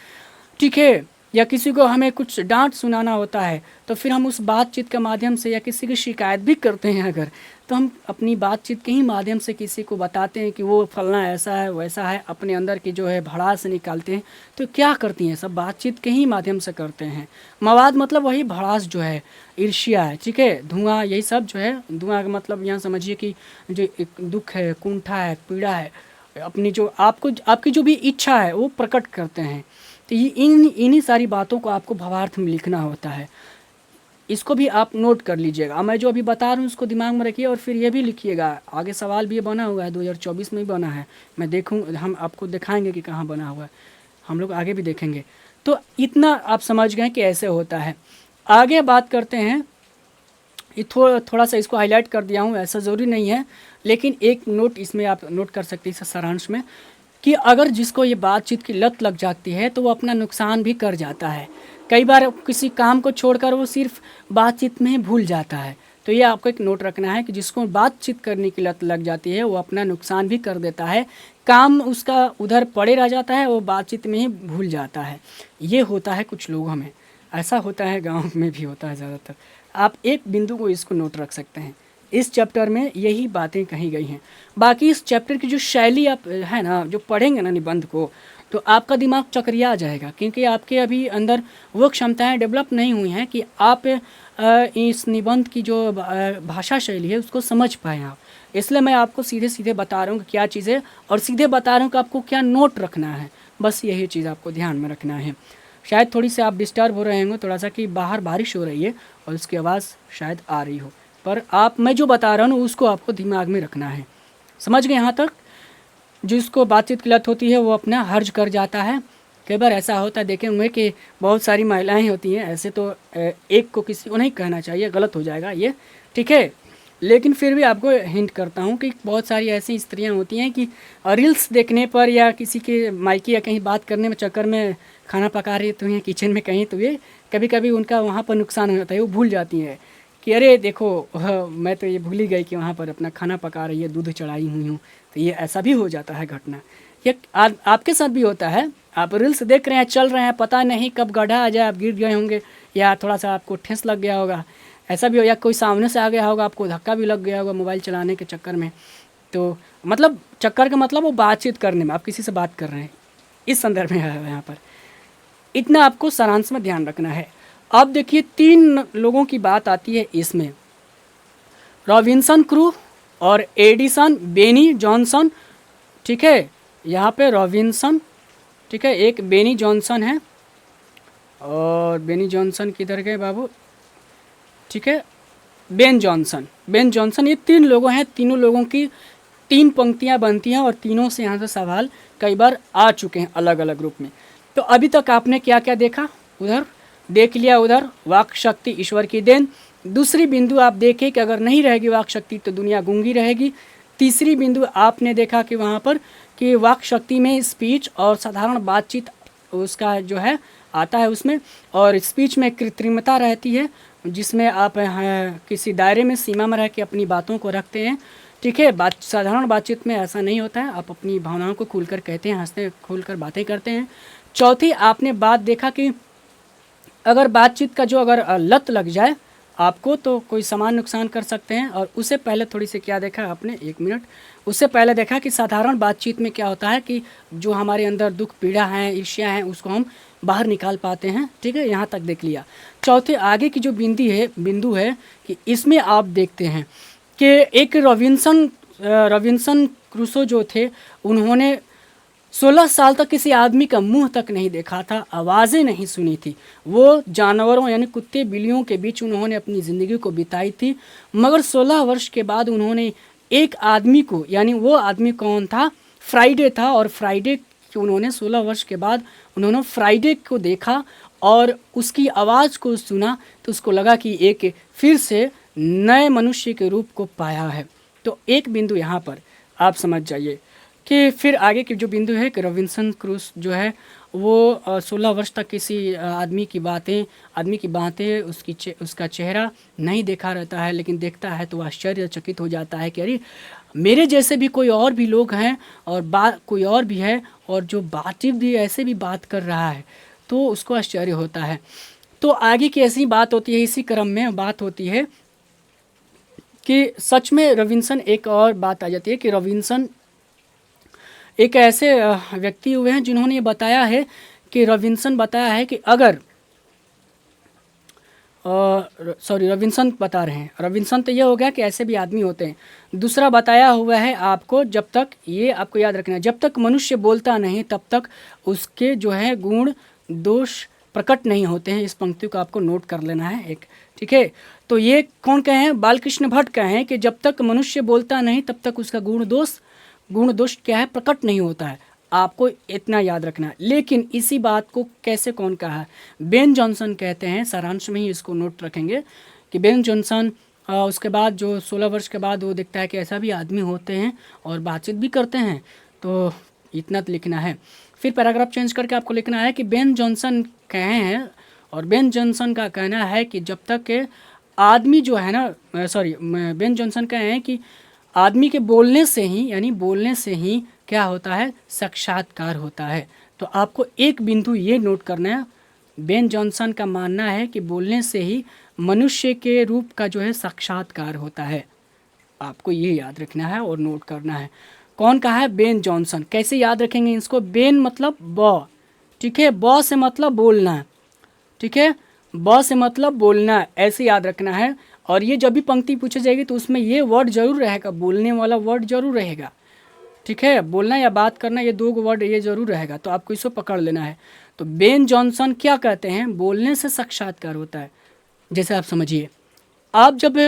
ठीक है, या किसी को हमें कुछ डांट सुनाना होता है, तो फिर हम उस बातचीत के माध्यम से, या किसी की शिकायत भी करते हैं अगर, तो हम अपनी बातचीत के ही माध्यम से किसी को बताते हैं कि वो फलना ऐसा है वैसा है, अपने अंदर की जो है भड़ास निकालते हैं। तो क्या करती हैं, सब बातचीत के ही माध्यम से करते हैं। मवाद मतलब वही भड़ास जो है, ईर्ष्या है, ठीक है, धुआं, यही सब जो है। धुआं का मतलब यहाँ समझिए कि जो एक दुख है, कुंठा है, पीड़ा है, अपनी जो आपको आपकी जो भी इच्छा है वो प्रकट करते हैं। तो ये इन्हीं सारी बातों को आपको भावार्थ में लिखना होता है। इसको भी आप नोट कर लीजिएगा, मैं जो अभी बता रहा हूँ उसको दिमाग में रखिए, और फिर ये भी लिखिएगा। आगे सवाल भी ये बना हुआ है, 2024 में ही बना है, मैं देखूँ, हम आपको दिखाएंगे कि कहाँ बना हुआ है, हम लोग आगे भी देखेंगे। तो इतना आप समझ गए कि ऐसे होता है। आगे बात करते हैं, ये थोड़ा सा इसको हाईलाइट कर दिया हूँ, ऐसा ज़रूरी नहीं है, लेकिन एक नोट इसमें आप नोट कर सकते हैं इस सारांश में, कि अगर जिसको ये बातचीत की लत लग जाती है तो वो अपना नुकसान भी कर जाता है। कई बार किसी काम को छोड़कर वो सिर्फ बातचीत में ही भूल जाता है। तो ये आपको एक नोट रखना है कि जिसको बातचीत करने की लत लग जाती है वो अपना नुकसान भी कर देता है, काम उसका उधर पड़े रह जाता है, वो बातचीत में ही भूल जाता है। ये होता है कुछ लोगों में, ऐसा होता है, गाँव में भी होता है ज़्यादातर। आप एक बिंदु को इसको नोट रख सकते हैं, इस चैप्टर में यही बातें कही गई हैं। बाकी इस चैप्टर की जो शैली आप है ना, जो पढ़ेंगे ना निबंध को, तो आपका दिमाग चकरिया जाएगा, क्योंकि आपके अभी अंदर वो क्षमताएं डेवलप नहीं हुई हैं कि आप इस निबंध की जो भाषा शैली है उसको समझ पाएँ आप। इसलिए मैं आपको सीधे सीधे बता रहा हूँ कि क्या चीज़ें, और सीधे बता रहा हूँ कि आपको क्या नोट रखना है, बस यही चीज़ आपको ध्यान में रखना है। शायद थोड़ी सी आप डिस्टर्ब हो रहे होंगे, थोड़ा सा कि बाहर बारिश हो रही है और उसकी आवाज़ शायद आ रही हो, पर आप, मैं जो बता रहा हूँ उसको आपको दिमाग में रखना है। समझ गए यहाँ तक? जिसको बातचीत की लत होती है वो अपना हर्ज कर जाता है। कई बार ऐसा होता है, देखे होंगे कि बहुत सारी महिलाएं होती हैं, ऐसे तो एक को किसी को नहीं कहना चाहिए, गलत हो जाएगा ये, ठीक है, लेकिन फिर भी आपको हिंट करता हूँ कि बहुत सारी ऐसी स्त्रियाँ होती हैं कि रील्स देखने पर या किसी के मायके या कहीं बात करने में चक्कर में खाना पका रही तो हैं किचन में कहीं, तो ये कभी कभी उनका वहाँ पर नुकसान हो जाता है, वो भूल जाती हैं कि अरे देखो मैं तो ये भूल ही गई कि वहाँ पर अपना खाना पका रही है, दूध चढ़ाई हुई हूँ। तो ये ऐसा भी हो जाता है घटना, ये आपके साथ भी होता है। आप रील्स देख रहे हैं, चल रहे हैं, पता नहीं कब गड्ढा आ जाए, आप गिर गए होंगे, या थोड़ा सा आपको ठेस लग गया होगा, ऐसा भी हो, या कोई सामने से आ गया होगा, आपको धक्का भी लग गया होगा मोबाइल चलाने के चक्कर में। तो मतलब चक्कर का मतलब वो बातचीत करने में, आप किसी से बात कर रहे हैं, इस संदर्भ में है यहाँ पर। इतना आपको सारांश में ध्यान रखना है। अब देखिए 3 लोगों की बात आती है इसमें, रॉबिन्सन क्रू और एडिसन बेनी जॉनसन, ठीक है, यहाँ पे रॉबिन्सन, ठीक है, एक बेनी जॉनसन है, और बेनी जॉनसन किधर गए बाबू, ठीक है, बेन जॉनसन, ये 3 लोगों हैं। तीनों लोगों की 3 पंक्तियां बनती हैं और तीनों से यहाँ से सवाल कई बार आ चुके हैं अलग अलग रूप में। तो अभी तक आपने क्या क्या देखा, उधर देख लिया, उधर वाक शक्ति ईश्वर की देन। दूसरी बिंदु आप देखें कि अगर नहीं रहेगी वाक शक्ति तो दुनिया गूंगी रहेगी। तीसरी बिंदु आपने देखा कि वहाँ पर कि वाक शक्ति में स्पीच और साधारण बातचीत उसका जो है आता है उसमें, और स्पीच में कृत्रिमता रहती है जिसमें आप किसी दायरे में, सीमा में रह के अपनी बातों को रखते हैं, ठीक है। साधारण बातचीत में ऐसा नहीं होता है, आप अपनी भावनाओं को खुलकर कहते हैं, हंसते खुलकर बातें करते हैं। चौथी आपने बात देखा कि अगर बातचीत का जो अगर लत लग जाए आपको तो कोई समान नुकसान कर सकते हैं। और उससे पहले थोड़ी सी क्या देखा आपने, 1 मिनट, उससे पहले देखा कि साधारण बातचीत में क्या होता है कि जो हमारे अंदर दुख पीड़ा है, ईर्ष्या है, उसको हम बाहर निकाल पाते हैं, ठीक है, यहाँ तक देख लिया। चौथे आगे की जो बिंदु है कि इसमें आप देखते हैं कि एक रॉबिन्सन क्रूसो जो थे, उन्होंने 16 साल तक किसी आदमी का मुंह तक नहीं देखा था, आवाज़ें नहीं सुनी थी। वो जानवरों यानी कुत्ते बिल्लियों के बीच उन्होंने अपनी ज़िंदगी को बिताई थी। मगर 16 वर्ष के बाद उन्होंने एक आदमी को, यानी वो आदमी कौन था, फ्राइडे था, और फ्राइडे कि उन्होंने 16 वर्ष के बाद उन्होंने फ्राइडे को देखा और उसकी आवाज़ को सुना, तो उसको लगा कि एक फिर से नए मनुष्य के रूप को पाया है। तो एक बिंदु यहाँ पर आप समझ जाइए कि फिर आगे की जो बिंदु है कि रॉबिन्सन क्रूस जो है वो 16 वर्ष तक किसी आदमी की बातें उसका चेहरा नहीं देखा रहता है, लेकिन देखता है तो आश्चर्यचकित हो जाता है कि अरे मेरे जैसे भी कोई और भी लोग हैं और कोई और भी है और जो बातचीत भी ऐसे भी बात कर रहा है, तो उसको आश्चर्य होता है। तो आगे की ऐसी बात होती है, इसी क्रम में बात होती है कि सच में रॉबिन्सन, एक और बात आ जाती है कि रॉबिन्सन एक ऐसे व्यक्ति हुए हैं जिन्होंने ये बताया है कि रॉबिन्सन बताया है कि अगर रॉबिन्सन बता रहे हैं, रॉबिन्सन तो ये हो गया कि ऐसे भी आदमी होते हैं। दूसरा बताया हुआ है आपको, जब तक, ये आपको याद रखना है, जब तक मनुष्य बोलता नहीं तब तक उसके जो है गुण दोष प्रकट नहीं होते हैं। इस पंक्ति को आपको नोट कर लेना है एक, ठीक है। तो ये कौन कहे हैं, बालकृष्ण भट्ट कहे हैं कि जब तक मनुष्य बोलता नहीं तब तक उसका गुण दोष क्या है, प्रकट नहीं होता है। आपको इतना याद रखना है। लेकिन इसी बात को कैसे कौन कहा है, बेन जॉनसन कहते हैं, सारांश में ही इसको नोट रखेंगे कि बेन जॉनसन उसके बाद जो 16 वर्ष के बाद वो देखता है कि ऐसा भी आदमी होते हैं और बातचीत भी करते हैं। तो इतना तो लिखना है। फिर पैराग्राफ चेंज करके आपको लिखना है कि बेन जॉनसन कहे हैं, और बेन जॉनसन का कहना है कि जब तक के आदमी जो है ना, बेन जॉनसन कहे हैं कि आदमी के बोलने से ही, यानी बोलने से ही क्या होता है, साक्षात्कार होता है। तो आपको एक बिंदु ये नोट करना है, बेन जॉनसन का मानना है कि बोलने से ही मनुष्य के रूप का जो है साक्षात्कार होता है। आपको ये याद रखना है और नोट करना है। कौन कहा है, बेन जॉनसन। कैसे याद रखेंगे इसको, बेन मतलब ब, ठीक है, ब से मतलब बोलना, ठीक है, ब से मतलब बोलना, ऐसे याद रखना है। और ये जब भी पंक्ति पूछी जाएगी तो उसमें ये वर्ड जरूर रहेगा, बोलने वाला वर्ड जरूर रहेगा, ठीक है, बोलना या बात करना, ये 2 वर्ड ये जरूर रहेगा। तो आपको इसको पकड़ लेना है। तो बेन जॉनसन क्या कहते हैं, बोलने से साक्षात्कार होता है। जैसे आप समझिए, आप जब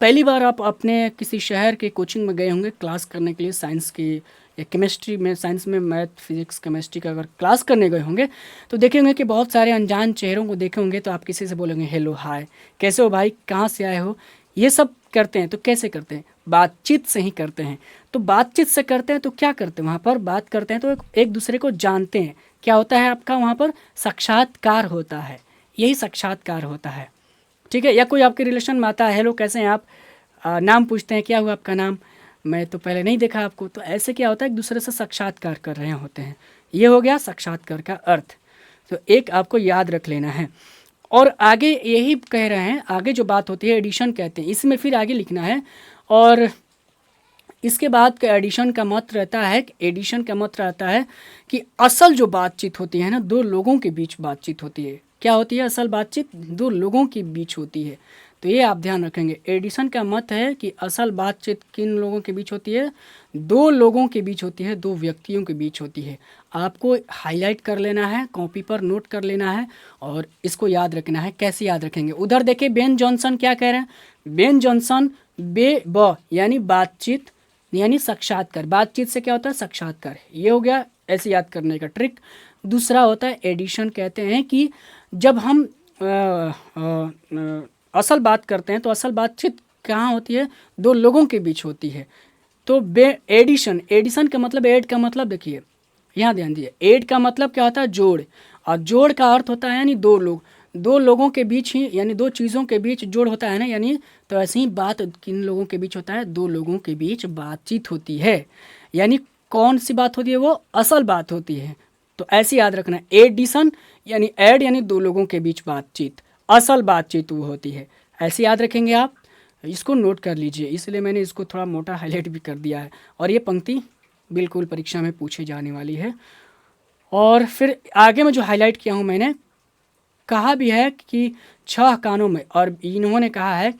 पहली बार आप अपने किसी शहर के कोचिंग में गए होंगे क्लास करने के लिए, साइंस की या केमिस्ट्री में, साइंस में मैथ फिजिक्स केमिस्ट्री का अगर क्लास करने गए होंगे तो देखे होंगे कि बहुत सारे अनजान चेहरों को देखे होंगे। तो आप किसी से बोलेंगे हेलो हाय, कैसे हो भाई, कहाँ से आए हो, ये सब करते हैं। तो कैसे करते हैं, बातचीत से ही करते हैं। तो बातचीत से करते हैं तो क्या करते हैं, वहाँ पर बात करते हैं तो एक दूसरे को जानते हैं। क्या होता है आपका वहाँ पर, साक्षात्कार होता है, यही साक्षात्कार होता है, ठीक है। या कोई आपके रिलेशन में आता है, हेलो कैसे हैं आप, नाम पूछते हैं, क्या हुआ आपका नाम, मैं तो पहले नहीं देखा आपको। तो ऐसे क्या होता है, एक दूसरे से साक्षात्कार कर रहे होते हैं। ये हो गया साक्षात्कार का अर्थ। तो एक आपको याद रख लेना है। और आगे यही कह रहे हैं, आगे जो बात होती है एडिशन कहते हैं, इसमें फिर आगे लिखना है। और इसके बाद का एडिशन का मत रहता है, एडिशन का मत रहता है कि असल जो बातचीत होती है ना, दो लोगों के बीच बातचीत होती है। क्या होती है असल बातचीत? दो लोगों के बीच होती है। तो ये आप ध्यान रखेंगे। एडिशन का मत है कि असल बातचीत किन लोगों के बीच होती है? दो लोगों के बीच होती है, दो व्यक्तियों के बीच होती है। आपको हाईलाइट कर लेना है, कॉपी पर नोट कर लेना है और इसको याद रखना है। कैसे याद रखेंगे? उधर देखिए बेन जॉनसन क्या कह रहे हैं। बेन जॉनसन यानी बातचीत यानी साक्षात्कार। बातचीत से क्या होता है? साक्षात्कार। ये हो गया ऐसे याद करने का ट्रिक। दूसरा होता है एडिशन। कहते हैं कि जब हम असल बात करते हैं तो असल बातचीत कहाँ होती है? दो लोगों के बीच होती है। तो एडिशन, एडिशन का मतलब, ऐड का मतलब देखिए यहाँ ध्यान दिए, ऐड का मतलब क्या होता है? जोड़। और जोड़ का अर्थ होता है यानी दो लोग, दो लोगों के बीच ही, यानी दो चीज़ों के बीच जोड़ होता है ना, यानी तो ऐसे ही बात किन लोगों के बीच होता है? दो लोगों के बीच बातचीत होती है। यानी कौन सी बात होती है? वो असल बात होती है। तो ऐसे याद रखना है, एडिशन यानी ऐड यानी दो लोगों के बीच बातचीत, असल बातचीत वो होती है। ऐसे याद रखेंगे आप, इसको नोट कर लीजिए। इसलिए मैंने इसको थोड़ा मोटा हाईलाइट भी कर दिया है। और ये पंक्ति बिल्कुल परीक्षा में पूछी जाने वाली है। और फिर आगे में जो हाईलाइट किया हूँ मैंने, कहा भी है कि 6 कानों में, और इन्होंने कहा है,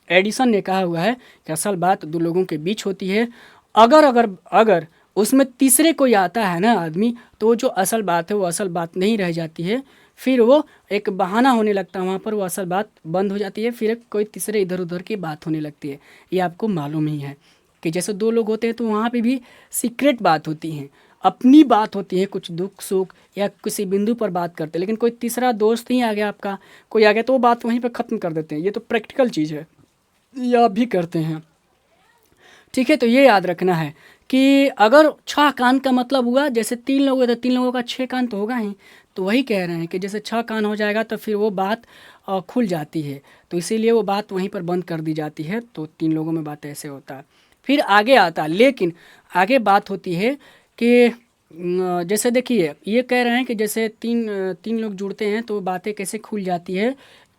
एडिसन ने कहा हुआ है कि असल बात दो लोगों के बीच होती है। अगर अगर अगर उसमें तीसरे कोई आता है ना आदमी, तो वो जो असल बात है वो असल बात नहीं रह जाती है, फिर वो एक बहाना होने लगता है, वहाँ पर वो असल बात बंद हो जाती है, फिर एक कोई तीसरे इधर उधर की बात होने लगती है। ये आपको मालूम ही है कि जैसे दो लोग होते हैं तो वहाँ पे भी सीक्रेट बात होती है, अपनी बात होती है, कुछ दुख सुख या किसी बिंदु पर बात करते हैं। लेकिन कोई तीसरा दोस्त ही आ गया आपका, कोई आ गया, तो वो बात वहीं पर ख़त्म कर देते हैं। ये तो प्रैक्टिकल चीज़ है, ये आप भी करते हैं। ठीक है, तो ये याद रखना है कि अगर 6 कान का मतलब हुआ, जैसे 3 लोग हैं तो 3 लोगों का 6 कान तो होगा ही। तो वही कह रहे हैं कि जैसे 6 कान हो जाएगा तो फिर वो बात खुल जाती है, तो इसीलिए वो बात वहीं पर बंद कर दी जाती है। तो 3 लोगों में बात ऐसे होता है। फिर आगे आता है, लेकिन आगे बात होती है कि जैसे देखिए ये कह रहे हैं कि जैसे तीन लोग जुड़ते हैं तो बातें कैसे खुल जाती है,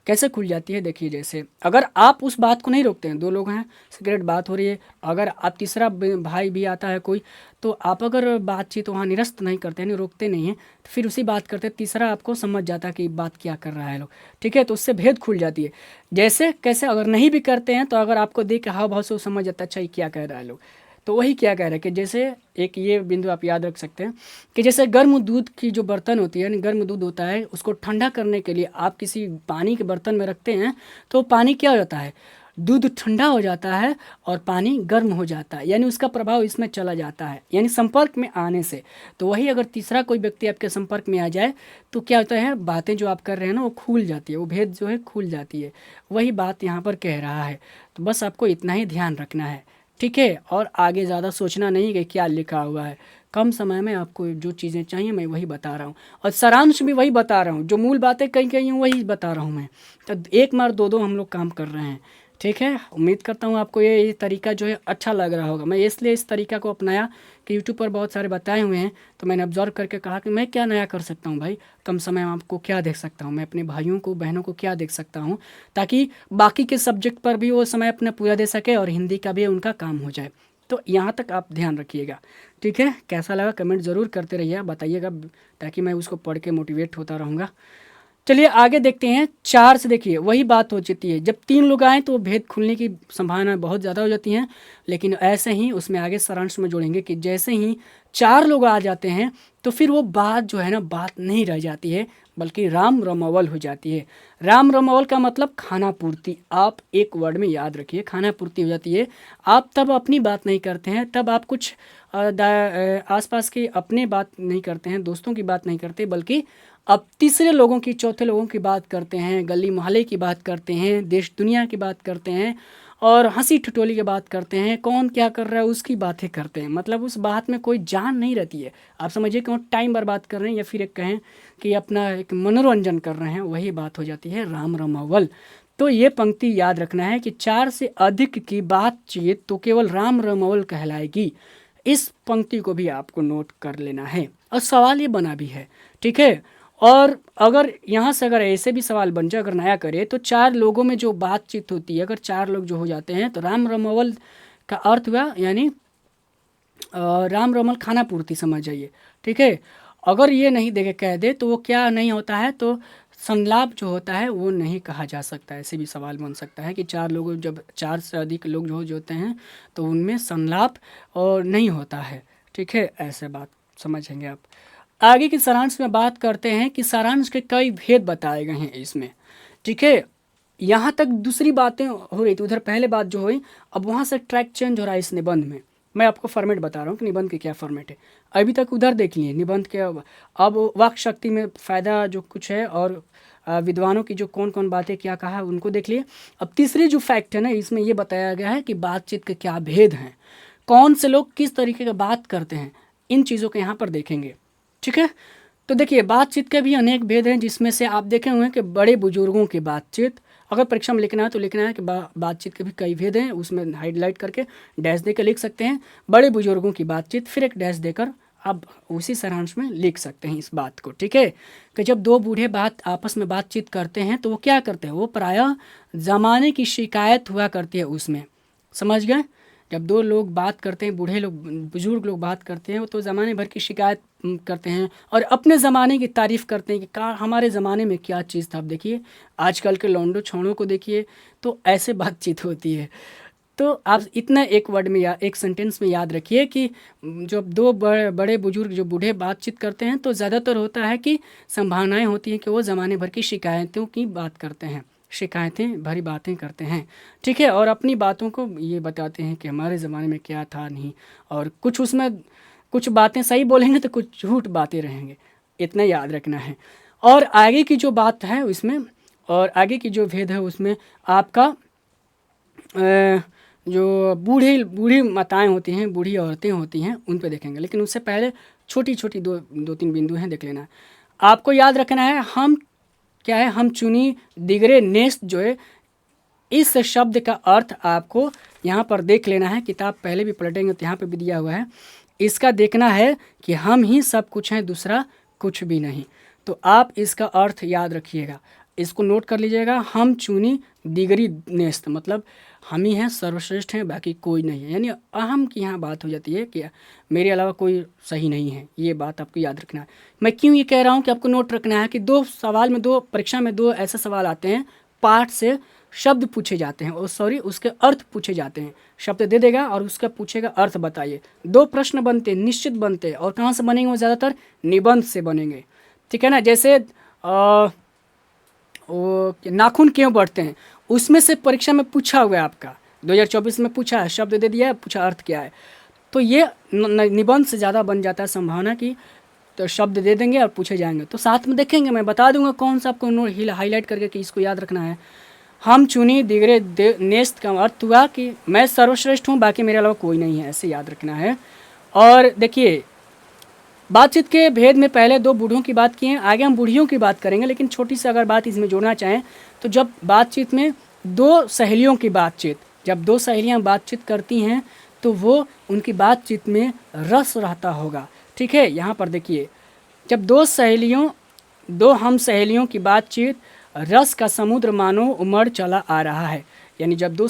कैसे खुल जाती है? देखिए जैसे अगर आप उस बात को नहीं रोकते हैं, दो लोग हैं, सिगरेट बात हो रही है, अगर आप तीसरा भाई भी आता है कोई, तो आप अगर बातचीत वहाँ निरस्त नहीं करते हैं, नहीं रोकते नहीं हैं, तो फिर उसी बात करते, तीसरा आपको समझ जाता है कि बात क्या कर रहा है लोग। ठीक है, तो उससे भेद खुल जाती है। जैसे कैसे? अगर नहीं भी करते हैं तो अगर आपको देख के हाव भाव से वो समझ जाता है, अच्छा ये क्या कह रहा है लोग। तो वही क्या कह रहे हैं कि जैसे एक ये बिंदु आप याद रख सकते हैं कि जैसे गर्म दूध की जो बर्तन होती है, यानी गर्म दूध होता है, उसको ठंडा करने के लिए आप किसी पानी के बर्तन में रखते हैं, तो पानी क्या हो जाता है? दूध ठंडा हो जाता है और पानी गर्म हो जाता है, यानी उसका प्रभाव इसमें चला जाता है, यानी संपर्क में आने से। तो वही अगर तीसरा कोई व्यक्ति आपके संपर्क में आ जाए तो क्या होता है? बातें जो आप कर रहे हैं ना वो खुल जाती है, वो भेद जो है खुल जाती है। वही बात यहाँ पर कह रहा है। तो बस आपको इतना ही ध्यान रखना है। ठीक है, और आगे ज़्यादा सोचना नहीं कि क्या लिखा हुआ है। कम समय में आपको जो चीज़ें चाहिए मैं वही बता रहा हूँ, और सारांश भी वही बता रहा हूँ, जो मूल बातें कहीं कहीं वही बता रहा हूँ मैं। तो एक मार दो हम लोग काम कर रहे हैं। ठीक है, उम्मीद करता हूँ आपको ये तरीका जो है अच्छा लग रहा होगा। मैं इसलिए इस तरीका को अपनाया कि यूट्यूब पर बहुत सारे बताए हुए हैं, तो मैंने ऑब्जर्व करके कहा कि मैं क्या नया कर सकता हूँ भाई, कम समय में आपको क्या देख सकता हूँ, मैं अपने भाइयों को बहनों को क्या देख सकता हूँ, ताकि बाकी के सब्जेक्ट पर भी वो समय अपना पूरा दे सके और हिंदी का भी उनका काम हो जाए। तो यहाँ तक आप ध्यान रखिएगा। ठीक है, कैसा लगा कमेंट ज़रूर करते रहिए, बताइएगा, ताकि मैं उसको पढ़ के मोटिवेट होता रहूँगा। चलिए आगे देखते हैं। 4 से देखिए वही बात हो जाती है, जब 3 लोग आएँ तो भेद खुलने की संभावना बहुत ज़्यादा हो जाती हैं। लेकिन ऐसे ही उसमें आगे सारांश में जोड़ेंगे कि जैसे ही 4 लोग आ जाते हैं तो फिर वो बात जो है ना, बात नहीं रह जाती है, बल्कि राम रमावल हो जाती है। राम रमावल का मतलब खाना पूर्ति। आप एक वर्ड में याद रखिए, खाना पूर्ति हो जाती है। आप तब अपनी बात नहीं करते हैं, तब आप कुछ आसपास के अपने बात नहीं करते हैं, दोस्तों की बात नहीं करते, बल्कि अब तीसरे लोगों की, चौथे लोगों की बात करते हैं, गली मोहल्ले की बात करते हैं, देश दुनिया की बात करते हैं, और हंसी ठिठोली की बात करते हैं, कौन क्या कर रहा है उसकी बातें करते हैं। मतलब उस बात में कोई जान नहीं रहती है। आप समझिए कि वो टाइम बर्बाद कर रहे हैं, या फिर एक कहें कि अपना एक मनोरंजन कर रहे हैं, वही बात हो जाती है राम रमावल। तो ये पंक्ति याद रखना है कि 4 से अधिक की बातचीत तो केवल राम रमावल कहलाएगी। इस पंक्ति को भी आपको नोट कर लेना है, और सवाल ये बना भी है। ठीक है, और अगर यहाँ से अगर ऐसे भी सवाल बन जाए, अगर नया करे, तो 4 लोगों में जो बातचीत होती है, अगर 4 लोग जो हो जाते हैं तो राम रमावल का अर्थ हुआ यानी राम रमल खाना पूर्ति समझ जाइए, ठीक है। अगर ये नहीं देके कह दे तो वो क्या नहीं होता है, तो संलाप जो होता है वो नहीं कहा जा सकता। ऐसे भी सवाल बन सकता है कि चार लोग, जब चार से अधिक लोग जो होते हैं तो उनमें संलाप और नहीं होता है, ठीक है। ऐसे बात समझेंगे आप। आगे की सारांश में बात करते हैं कि सारांश के कई भेद बताए गए हैं इसमें, ठीक है। यहाँ तक दूसरी बातें हो रही थी, उधर पहले बात जो हुई, अब वहाँ से ट्रैक चेंज हो रहा है इस निबंध में। मैं आपको फॉर्मेट बता रहा हूँ कि निबंध के क्या फॉर्मेट है। अभी तक उधर देख लिए निबंध के, अब वाक शक्ति में फ़ायदा जो कुछ है और विद्वानों की जो कौन कौन बातें क्या कहा है उनको देख लिए। अब तीसरी जो फैक्ट है ना, इसमें ये बताया गया है कि बातचीत के क्या भेद हैं, कौन से लोग किस तरीके का बात करते हैं, इन चीज़ों को यहाँ पर देखेंगे, ठीक है। तो देखिए, बातचीत के भी अनेक भेद हैं, जिसमें से आप देखे हुए हैं कि बड़े बुजुर्गों की बातचीत, अगर परीक्षा में लिखना है तो लिखना है कि बातचीत के भी कई भेद हैं, उसमें हाईलाइट करके डैश देकर लिख सकते हैं बड़े बुजुर्गों की बातचीत, फिर एक डैश देकर आप उसी सारांश में लिख सकते हैं इस बात को, ठीक है। कि जब दो बूढ़े आपस में बातचीत करते हैं तो वो क्या करते हैं, वो प्रायः ज़माने की शिकायत हुआ करती है उसमें, समझ गए। जब दो लोग बात करते हैं, बूढ़े लोग बुजुर्ग लोग बात करते हैं, तो ज़माने भर की शिकायत करते हैं और अपने ज़माने की तारीफ़ करते हैं कि हमारे ज़माने में क्या चीज़ था। अब देखिए आजकल के लौंडो छोड़ों को देखिए, तो ऐसे बातचीत होती है। तो आप इतना एक वर्ड में या एक सेंटेंस में याद रखिए कि जब दो बड़े बुजुर्ग जो बूढ़े बातचीत करते हैं तो ज़्यादातर होता है कि संभावनाएं होती हैं कि वो ज़माने भर की शिकायतों की बात करते हैं, शिकायतें भरी बातें करते हैं, ठीक है। और अपनी बातों को ये बताते हैं कि हमारे ज़माने में क्या था नहीं, और कुछ उसमें कुछ बातें सही बोलेंगे तो कुछ झूठ बातें रहेंगे, इतना याद रखना है। और आगे की जो बात है उसमें, और आगे की जो भेद है उसमें आपका जो बूढ़ी माताएं होती हैं, बूढ़ी औरतें होती हैं, उन पे देखेंगे। लेकिन उससे पहले छोटी छोटी दो तीन बिंदु हैं, देख लेना। आपको याद रखना है, हम क्या है, हम चुनी दिगरे नेस्त जो है, इस शब्द का अर्थ आपको यहाँ पर देख लेना है। किताब पहले भी पलटेंगे तो यहाँ पे भी दिया हुआ है। इसका देखना है कि हम ही सब कुछ हैं, दूसरा कुछ भी नहीं। तो आप इसका अर्थ याद रखिएगा, इसको नोट कर लीजिएगा। हम चुनी दिगरी नेस्त, मतलब हम ही हैं, सर्वश्रेष्ठ हैं, बाकी कोई नहीं है। यानी अहम की यहाँ बात हो जाती है कि मेरे अलावा कोई सही नहीं है, ये बात आपको याद रखना है। मैं क्यों ये कह रहा हूँ कि आपको नोट रखना है कि दो सवाल में, दो परीक्षा में दो ऐसे सवाल आते हैं, पाठ से शब्द पूछे जाते हैं, और सॉरी उसके अर्थ पूछे जाते हैं। शब्द दे देगा और उसका पूछेगा अर्थ बताइए। दो प्रश्न बनते, निश्चित बनते, और कहाँ से बनेंगे वो, ज़्यादातर निबंध से बनेंगे, ठीक है ना। जैसे नाखून क्यों बढ़ते हैं, उसमें से परीक्षा में पूछा हुआ है, आपका 2024 में पूछा है, शब्द दे दिया है, पूछा अर्थ क्या है। तो ये निबंध से ज़्यादा बन जाता है संभावना की, तो शब्द दे देंगे और पूछे जाएंगे। तो साथ में देखेंगे, मैं बता दूंगा कौन सा आपको हाईलाइट करके कि इसको याद रखना है। हम चुनी दिगरे नेस्त का अर्थ हुआ कि मैं सर्वश्रेष्ठ हूँ, बाकी मेरे अलावा कोई नहीं है, ऐसे याद रखना है। और देखिए, बातचीत के भेद में पहले दो बूढ़ों की बात की है, आगे हम बूढ़ियों की बात करेंगे। लेकिन छोटी सी अगर बात इसमें जोड़ना चाहें तो जब बातचीत में दो सहेलियों की बातचीत, जब दो सहेलियां बातचीत करती हैं तो वो उनकी बातचीत में रस रहता होगा, ठीक है। यहाँ पर देखिए, जब दो हम सहेलियों की बातचीत रस का समुद्र मानो उमड़ चला आ रहा है। यानी जब दो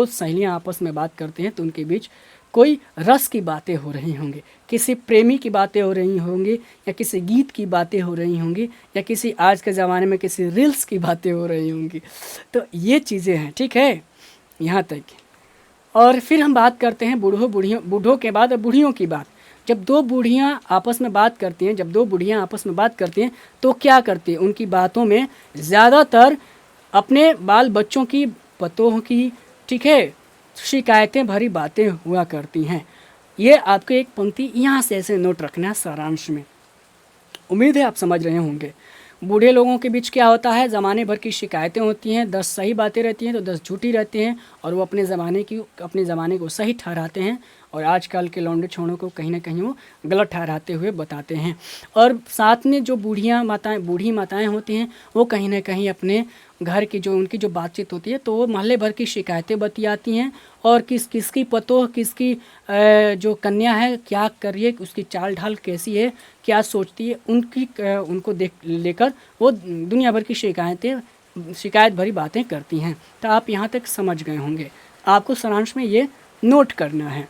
सहेलियां आपस में बात करते हैं तो उनके बीच कोई रस की बातें हो रही होंगी, किसी प्रेमी की बातें हो रही होंगी, या किसी गीत की बातें हो रही होंगी, या किसी आज के ज़माने में किसी रील्स की बातें हो रही होंगी। तो ये चीज़ें हैं, ठीक है, यहाँ तक। और फिर हम बात करते हैं बूढ़ों के बाद बूढ़ियों की बात। जब दो बुढ़ियाँ आपस में बात करती हैं, तो क्या करती हैं, उनकी बातों में ज़्यादातर अपने बाल बच्चों की, पतों की, ठीक है, शिकायतें भरी बातें हुआ करती हैं। ये आपको एक पंक्ति यहाँ से ऐसे नोट रखना है सारांश में। उम्मीद है आप समझ रहे होंगे। बूढ़े लोगों के बीच क्या होता है, ज़माने भर की शिकायतें होती हैं, 10 सही बातें रहती हैं तो 10 झूठी रहती हैं, और वो अपने ज़माने को सही ठहराते हैं, और आजकल के लौंडे छोड़ों को कहीं ना कहीं वो गलत ठहराते हुए बताते हैं। और साथ में जो बूढ़ी माताएं होती हैं, वो कहीं ना कहीं अपने घर की उनकी जो बातचीत होती है तो वो मोहल्ले भर की शिकायतें बतियाती हैं, और किसकी पतोह, किसकी जो कन्या है क्या कर रही है, उसकी चाल ढाल कैसी है, क्या सोचती है, उनको लेकर वो दुनिया भर की शिकायत भरी बातें करती हैं। तो आप यहाँ तक समझ गए होंगे। आपको सारांश में ये नोट करना है।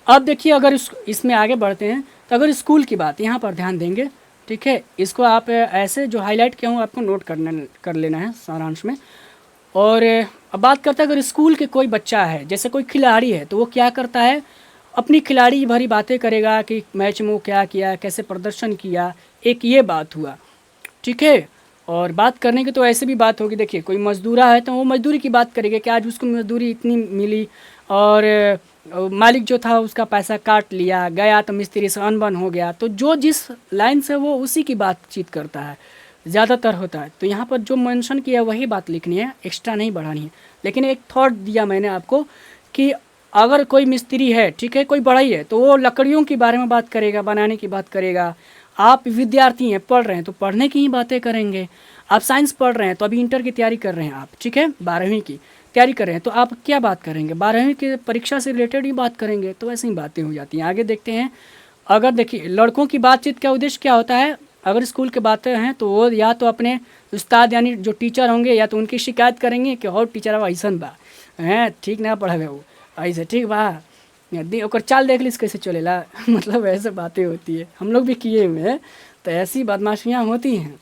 अब देखिए, अगर इसमें आगे बढ़ते हैं तो अगर स्कूल की बात यहाँ पर ध्यान देंगे, ठीक है, इसको आप ऐसे जो हाईलाइट किया हूँ आपको नोट कर लेना है सारांश में। और अब बात करते हैं, अगर स्कूल के कोई बच्चा है, जैसे कोई खिलाड़ी है, तो वो क्या करता है, अपनी खिलाड़ी भरी बातें करेगा कि मैच में वो क्या किया, कैसे प्रदर्शन किया, एक ये बात हुआ, ठीक है। और बात करने की तो ऐसे भी बात होगी, देखिए कोई मजदूरा है तो वो मजदूरी की बात करेगा कि आज उसको मजदूरी इतनी मिली, और मालिक जो था उसका पैसा काट लिया, गया तो मिस्त्री से अनबन हो गया। तो जो जिस लाइन से वो उसी की बातचीत करता है, ज़्यादातर होता है। तो यहाँ पर जो मेंशन किया है वही बात लिखनी है, एक्स्ट्रा नहीं बढ़ानी है। लेकिन एक थॉट दिया मैंने आपको कि अगर कोई मिस्त्री है, ठीक है, कोई बढ़ई है, तो वो लकड़ियों के बारे में बात करेगा, बनाने की बात करेगा। आप विद्यार्थी हैं, पढ़ रहे हैं, तो पढ़ने की ही बातें करेंगे। आप साइंस पढ़ रहे हैं, तो अभी इंटर की तैयारी कर रहे हैं आप, ठीक है, 12वीं की तैयारी कर रहे हैं, तो आप क्या बात करेंगे, 12वीं की परीक्षा से रिलेटेड ही बात करेंगे। तो ऐसी ही बातें हो जाती हैं। आगे देखते हैं, अगर देखिए लड़कों की बातचीत का उद्देश्य क्या होता है, अगर स्कूल की बातें हैं तो वो या तो अपने उस्ताद यानी जो टीचर होंगे, या तो उनकी शिकायत करेंगे कि और टीचर अब ऐसा बा हैं, ठीक ना पढ़ावे वो, ऐसे ठीक बा, ओकर चाल देख लीस कैसे चलेला मतलब ऐसे बातें होती है, हम लोग भी किए हुए हैं। तो ऐसी बदमाशियाँ होती हैं।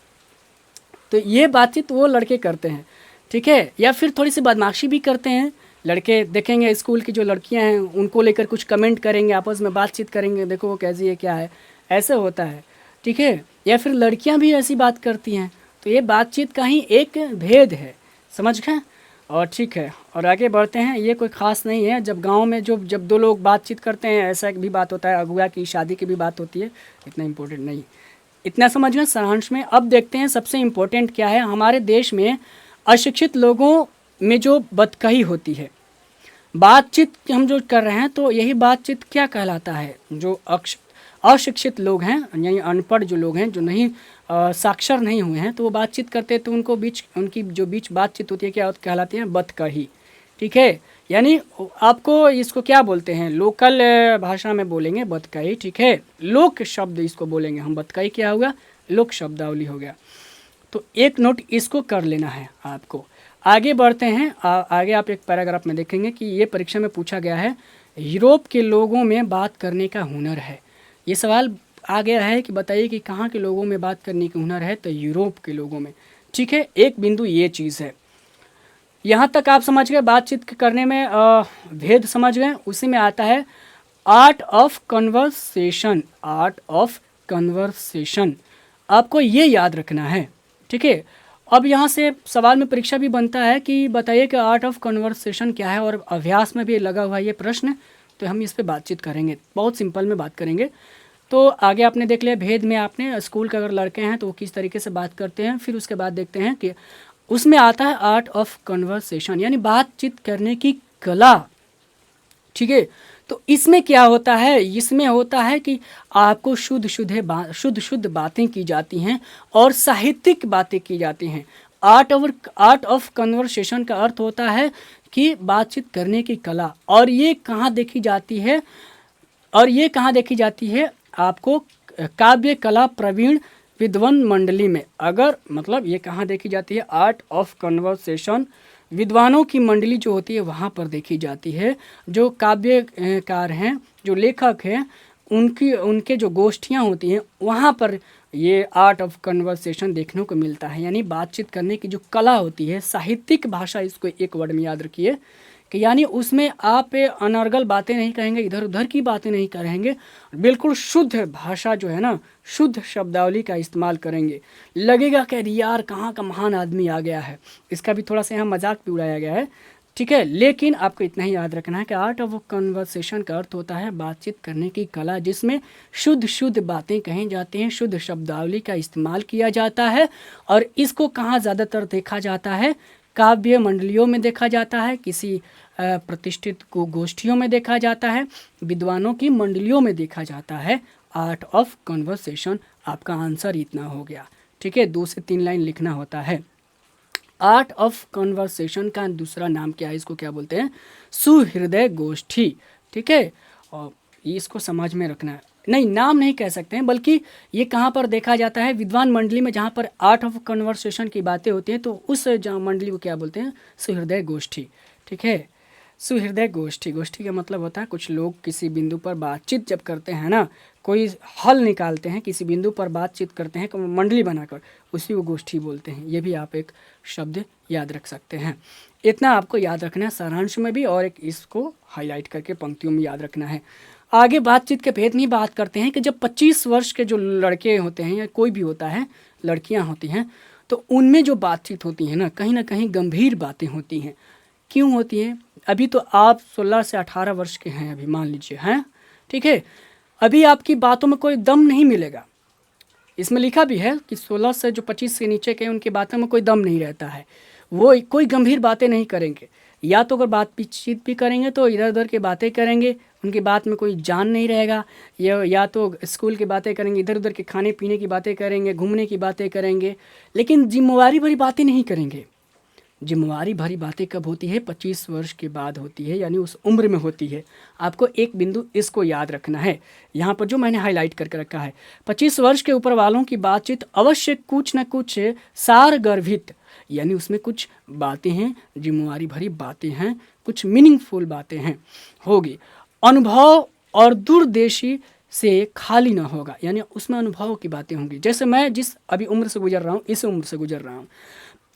तो ये बातचीत वो लड़के करते हैं, ठीक है। या फिर थोड़ी सी बदमाशी भी करते हैं लड़के, देखेंगे स्कूल की जो लड़कियां हैं उनको लेकर कुछ कमेंट करेंगे, आपस में बातचीत करेंगे, देखो वो कैसी है क्या है, ऐसे होता है, ठीक है। या फिर लड़कियां भी ऐसी बात करती हैं। तो ये बातचीत का ही एक भेद है, समझ गए। और ठीक है, और आगे बढ़ते हैं। ये कोई ख़ास नहीं है, जब गांव में जब दो लोग बातचीत करते हैं ऐसा भी बात होता है, अगुआ की शादी की भी बात होती है, इतना इम्पोर्टेंट नहीं। इतना समझ गए सारांश में। अब देखते हैं सबसे इम्पोर्टेंट क्या है। हमारे देश में अशिक्षित लोगों में जो बतकही होती है, बातचीत हम जो कर रहे हैं, तो यही बातचीत क्या कहलाता है, जो अशिक्षित लोग हैं यानी अनपढ़ जो लोग हैं, जो नहीं साक्षर नहीं हुए हैं, तो वो बातचीत करते हैं, तो उनकी जो बीच बातचीत होती है क्या कहलाती है, बतकही, ठीक है। यानी आपको इसको क्या बोलते हैं, लोकल भाषा में बोलेंगे बतकही, ठीक है। लोक शब्द इसको बोलेंगे हम, बतकही क्या हुआ, लोक शब्दावली हो गया। तो एक नोट इसको कर लेना है आपको। आगे बढ़ते हैं। आगे आप एक पैराग्राफ में देखेंगे कि ये परीक्षा में पूछा गया है, यूरोप के लोगों में बात करने का हुनर है। ये सवाल आ गया है कि बताइए कि कहाँ के लोगों में बात करने का हुनर है, तो यूरोप के लोगों में, ठीक है। एक बिंदु ये चीज़ है, यहाँ तक आप समझ गए। बातचीत करने में भेद समझ गए। उसी में आता है art of conversation. Art of conversation आपको ये याद रखना है, ठीक है। अब यहाँ से सवाल में परीक्षा भी बनता है कि बताइए कि आर्ट ऑफ कन्वर्सेशन क्या है, और अभ्यास में भी लगा हुआ है ये प्रश्न। तो हम इस पे बातचीत करेंगे, बहुत सिंपल में बात करेंगे। तो आगे आपने देख लिया भेद में, आपने स्कूल के अगर लड़के हैं तो वो किस तरीके से बात करते हैं। फिर उसके बाद देखते हैं कि उसमें आता है आर्ट ऑफ कन्वर्सेशन, यानी बातचीत करने की कला, ठीक है। तो इसमें क्या होता है, इसमें होता है कि आपको शुद्ध शुद्ध बातें की जाती हैं और साहित्यिक बातें की जाती हैं। आर्ट ऑफ कन्वर्सेशन का अर्थ होता है कि बातचीत करने की कला। और ये कहाँ देखी जाती है, आपको काव्य कला प्रवीण विद्वान मंडली में। अगर मतलब ये कहाँ देखी जाती है, आर्ट ऑफ कन्वर्सेशन विद्वानों की मंडली जो होती है वहाँ पर देखी जाती है। जो काव्यकार हैं, जो लेखक हैं, उनके जो गोष्ठियाँ होती हैं वहाँ पर ये आर्ट ऑफ कन्वर्सेशन देखने को मिलता है। यानी बातचीत करने की जो कला होती है, साहित्यिक भाषा, इसको एक वर्ड में याद रखिए कि यानी उसमें आप अनर्गल बातें नहीं कहेंगे, इधर उधर की बातें नहीं करेंगे, बिल्कुल शुद्ध भाषा जो है ना, शुद्ध शब्दावली का इस्तेमाल करेंगे। लगेगा कि यार कहाँ का महान आदमी आ गया है। इसका भी थोड़ा सा यहाँ मजाक भी उड़ाया गया है, ठीक है। लेकिन आपको इतना ही याद रखना है कि आर्ट ऑफ कन्वर्सेशन का अर्थ होता है बातचीत करने की कला, जिसमें शुद्ध शुद्ध बातें कही जाती हैं, शुद्ध शब्दावली का इस्तेमाल किया जाता है। और इसको कहाँ ज़्यादातर देखा जाता है, काव्य मंडलियों में देखा जाता है, किसी प्रतिष्ठित को गोष्ठियों में देखा जाता है, विद्वानों की मंडलियों में देखा जाता है। आर्ट ऑफ कन्वर्सेशन आपका आंसर इतना हो गया, ठीक है। 2 से 3 लाइन लिखना होता है। आर्ट ऑफ कन्वर्सेशन का दूसरा नाम क्या है, इसको क्या बोलते हैं, सुहृदय गोष्ठी, ठीक है। और इसको समझ में रखना है, नहीं नाम नहीं कह सकते हैं, बल्कि ये कहाँ पर देखा जाता है, विद्वान मंडली में, जहाँ पर आर्ट ऑफ कन्वर्सेशन की बातें होती हैं, तो उस मंडली को क्या बोलते हैं, सुहृदय गोष्ठी, ठीक है। सुहृदय गोष्ठी, गोष्ठी का मतलब होता है कुछ लोग किसी बिंदु पर बातचीत जब करते हैं ना, कोई हल निकालते हैं, किसी बिंदु पर बातचीत करते हैं मंडली बनाकर, उसी को गोष्ठी बोलते हैं। ये भी आप एक शब्द याद रख सकते हैं। इतना आपको याद रखना है सारांश में भी, और एक इसको हाईलाइट करके पंक्तियों में याद रखना है। आगे बातचीत के भेद में बात करते हैं कि जब 25 वर्ष के जो लड़के होते हैं या कोई भी होता है, लड़कियां होती हैं, तो उनमें जो बातचीत होती है ना कहीं गंभीर बातें होती हैं। क्यों होती हैं? अभी तो आप 16 से 18 वर्ष के हैं, अभी मान लीजिए हैं, ठीक है। अभी आपकी बातों में कोई दम नहीं मिलेगा। इसमें लिखा भी है कि 16 से जो 25 के नीचे के उनकी बातों में कोई दम नहीं रहता है, वो कोई गंभीर बातें नहीं करेंगे। या तो अगर बातचीत भी करेंगे तो इधर उधर की बातें करेंगे, उनकी बात में कोई जान नहीं रहेगा। या तो स्कूल की बातें करेंगे, इधर उधर के खाने पीने की बातें करेंगे, घूमने की बातें करेंगे, लेकिन जिम्मेवारी भरी बातें नहीं करेंगे। जिम्मेवारी भरी बातें कब होती है? 25 वर्ष के बाद होती है, यानी उस उम्र में होती है। आपको एक बिंदु इसको याद रखना है यहाँ पर जो मैंने हाईलाइट करके रखा है। 25 वर्ष के ऊपर वालों की बातचीत अवश्य कुछ न कुछ सार गर्भित, यानी उसमें कुछ बातें हैं, जिम्मेवारी भरी बातें हैं, कुछ मीनिंगफुल बातें हैं होगी। अनुभव और दूरदेशी से खाली ना होगा, यानी उसमें अनुभव की बातें होंगी। जैसे मैं जिस अभी उम्र से गुजर रहा हूँ, इस उम्र से गुजर रहा हूँ,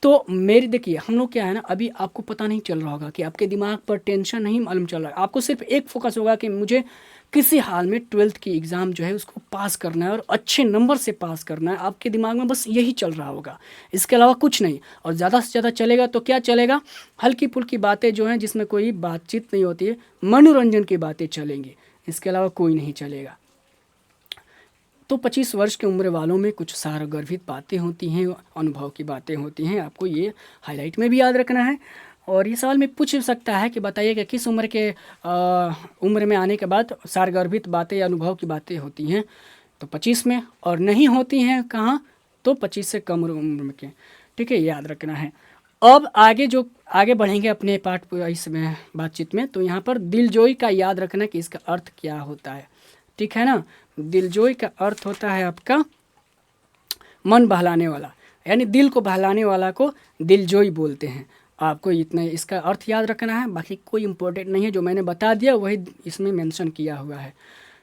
तो मेरी देखिए हम लोग क्या है ना, अभी आपको पता नहीं चल रहा होगा कि आपके दिमाग पर टेंशन नहीं मालूम चल रहा है। आपको सिर्फ एक फोकस होगा कि मुझे किसी हाल में 12th की एग्ज़ाम जो है उसको पास करना है और अच्छे नंबर से पास करना है। आपके दिमाग में बस यही चल रहा होगा, इसके अलावा कुछ नहीं। और ज़्यादा से ज़्यादा चलेगा तो क्या चलेगा? हल्की फुल्की बातें जो हैं जिसमें कोई बातचीत नहीं होती है, मनोरंजन की बातें चलेंगी, इसके अलावा कोई नहीं चलेगा। तो 25 वर्ष की उम्र वालों में कुछ सारगर्भित बातें होती हैं, अनुभव की बातें होती हैं, आपको ये हाईलाइट में भी याद रखना है। और ये सवाल में पूछ सकता है कि बताइए कि किस उम्र में आने के बाद सारगर्भित बातें या अनुभव की बातें होती हैं? तो 25 में, और नहीं होती हैं कहाँ? तो 25 से कम उम्र के, ठीक है, याद रखना है। अब आगे बढ़ेंगे अपने पाठ इसमें बातचीत में, तो यहाँ पर दिलजोई का याद रखना कि इसका अर्थ क्या होता है, ठीक है ना। दिलजोई का अर्थ होता है आपका मन बहलाने वाला, यानी दिल को बहलाने वाला को दिलजोई बोलते हैं। आपको इतना इसका अर्थ याद रखना है, बाकी कोई इम्पोर्टेंट नहीं है। जो मैंने बता दिया वही इसमें मेंशन किया हुआ है।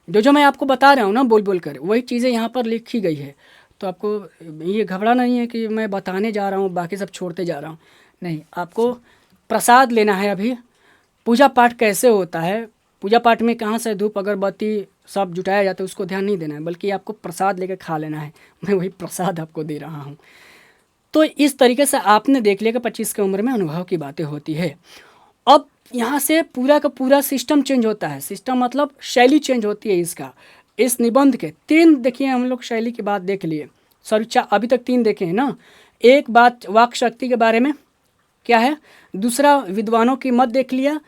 जो मैं आपको बता रहा हूँ ना बोल बोल कर, वही चीज़ें यहाँ पर लिखी गई है। तो आपको ये घबराना नहीं है कि मैं बताने जा रहा हूँ बाकी सब छोड़ते जा रहा हूँ, नहीं। आपको प्रसाद लेना है। अभी पूजा पाठ कैसे होता है, पूजा पाठ में कहाँ से धूप अगरबत्ती सब जुटाया जाता है, उसको ध्यान नहीं देना है, बल्कि आपको प्रसाद लेकर खा लेना है। मैं वही प्रसाद आपको दे रहा हूँ। तो इस तरीके से आपने देख लिया कि 25 की उम्र में अनुभव की बातें होती है। अब यहाँ से पूरा का पूरा सिस्टम चेंज होता है। सिस्टम मतलब शैली चेंज होती है इसका। इस निबंध के 3 देखिए, हम लोग शैली की बात देख लिए, सॉरी अभी तक 3 देखे हैं ना। एक बात वाक शक्ति के बारे में क्या है, दूसरा विद्वानों की मत देख लिया,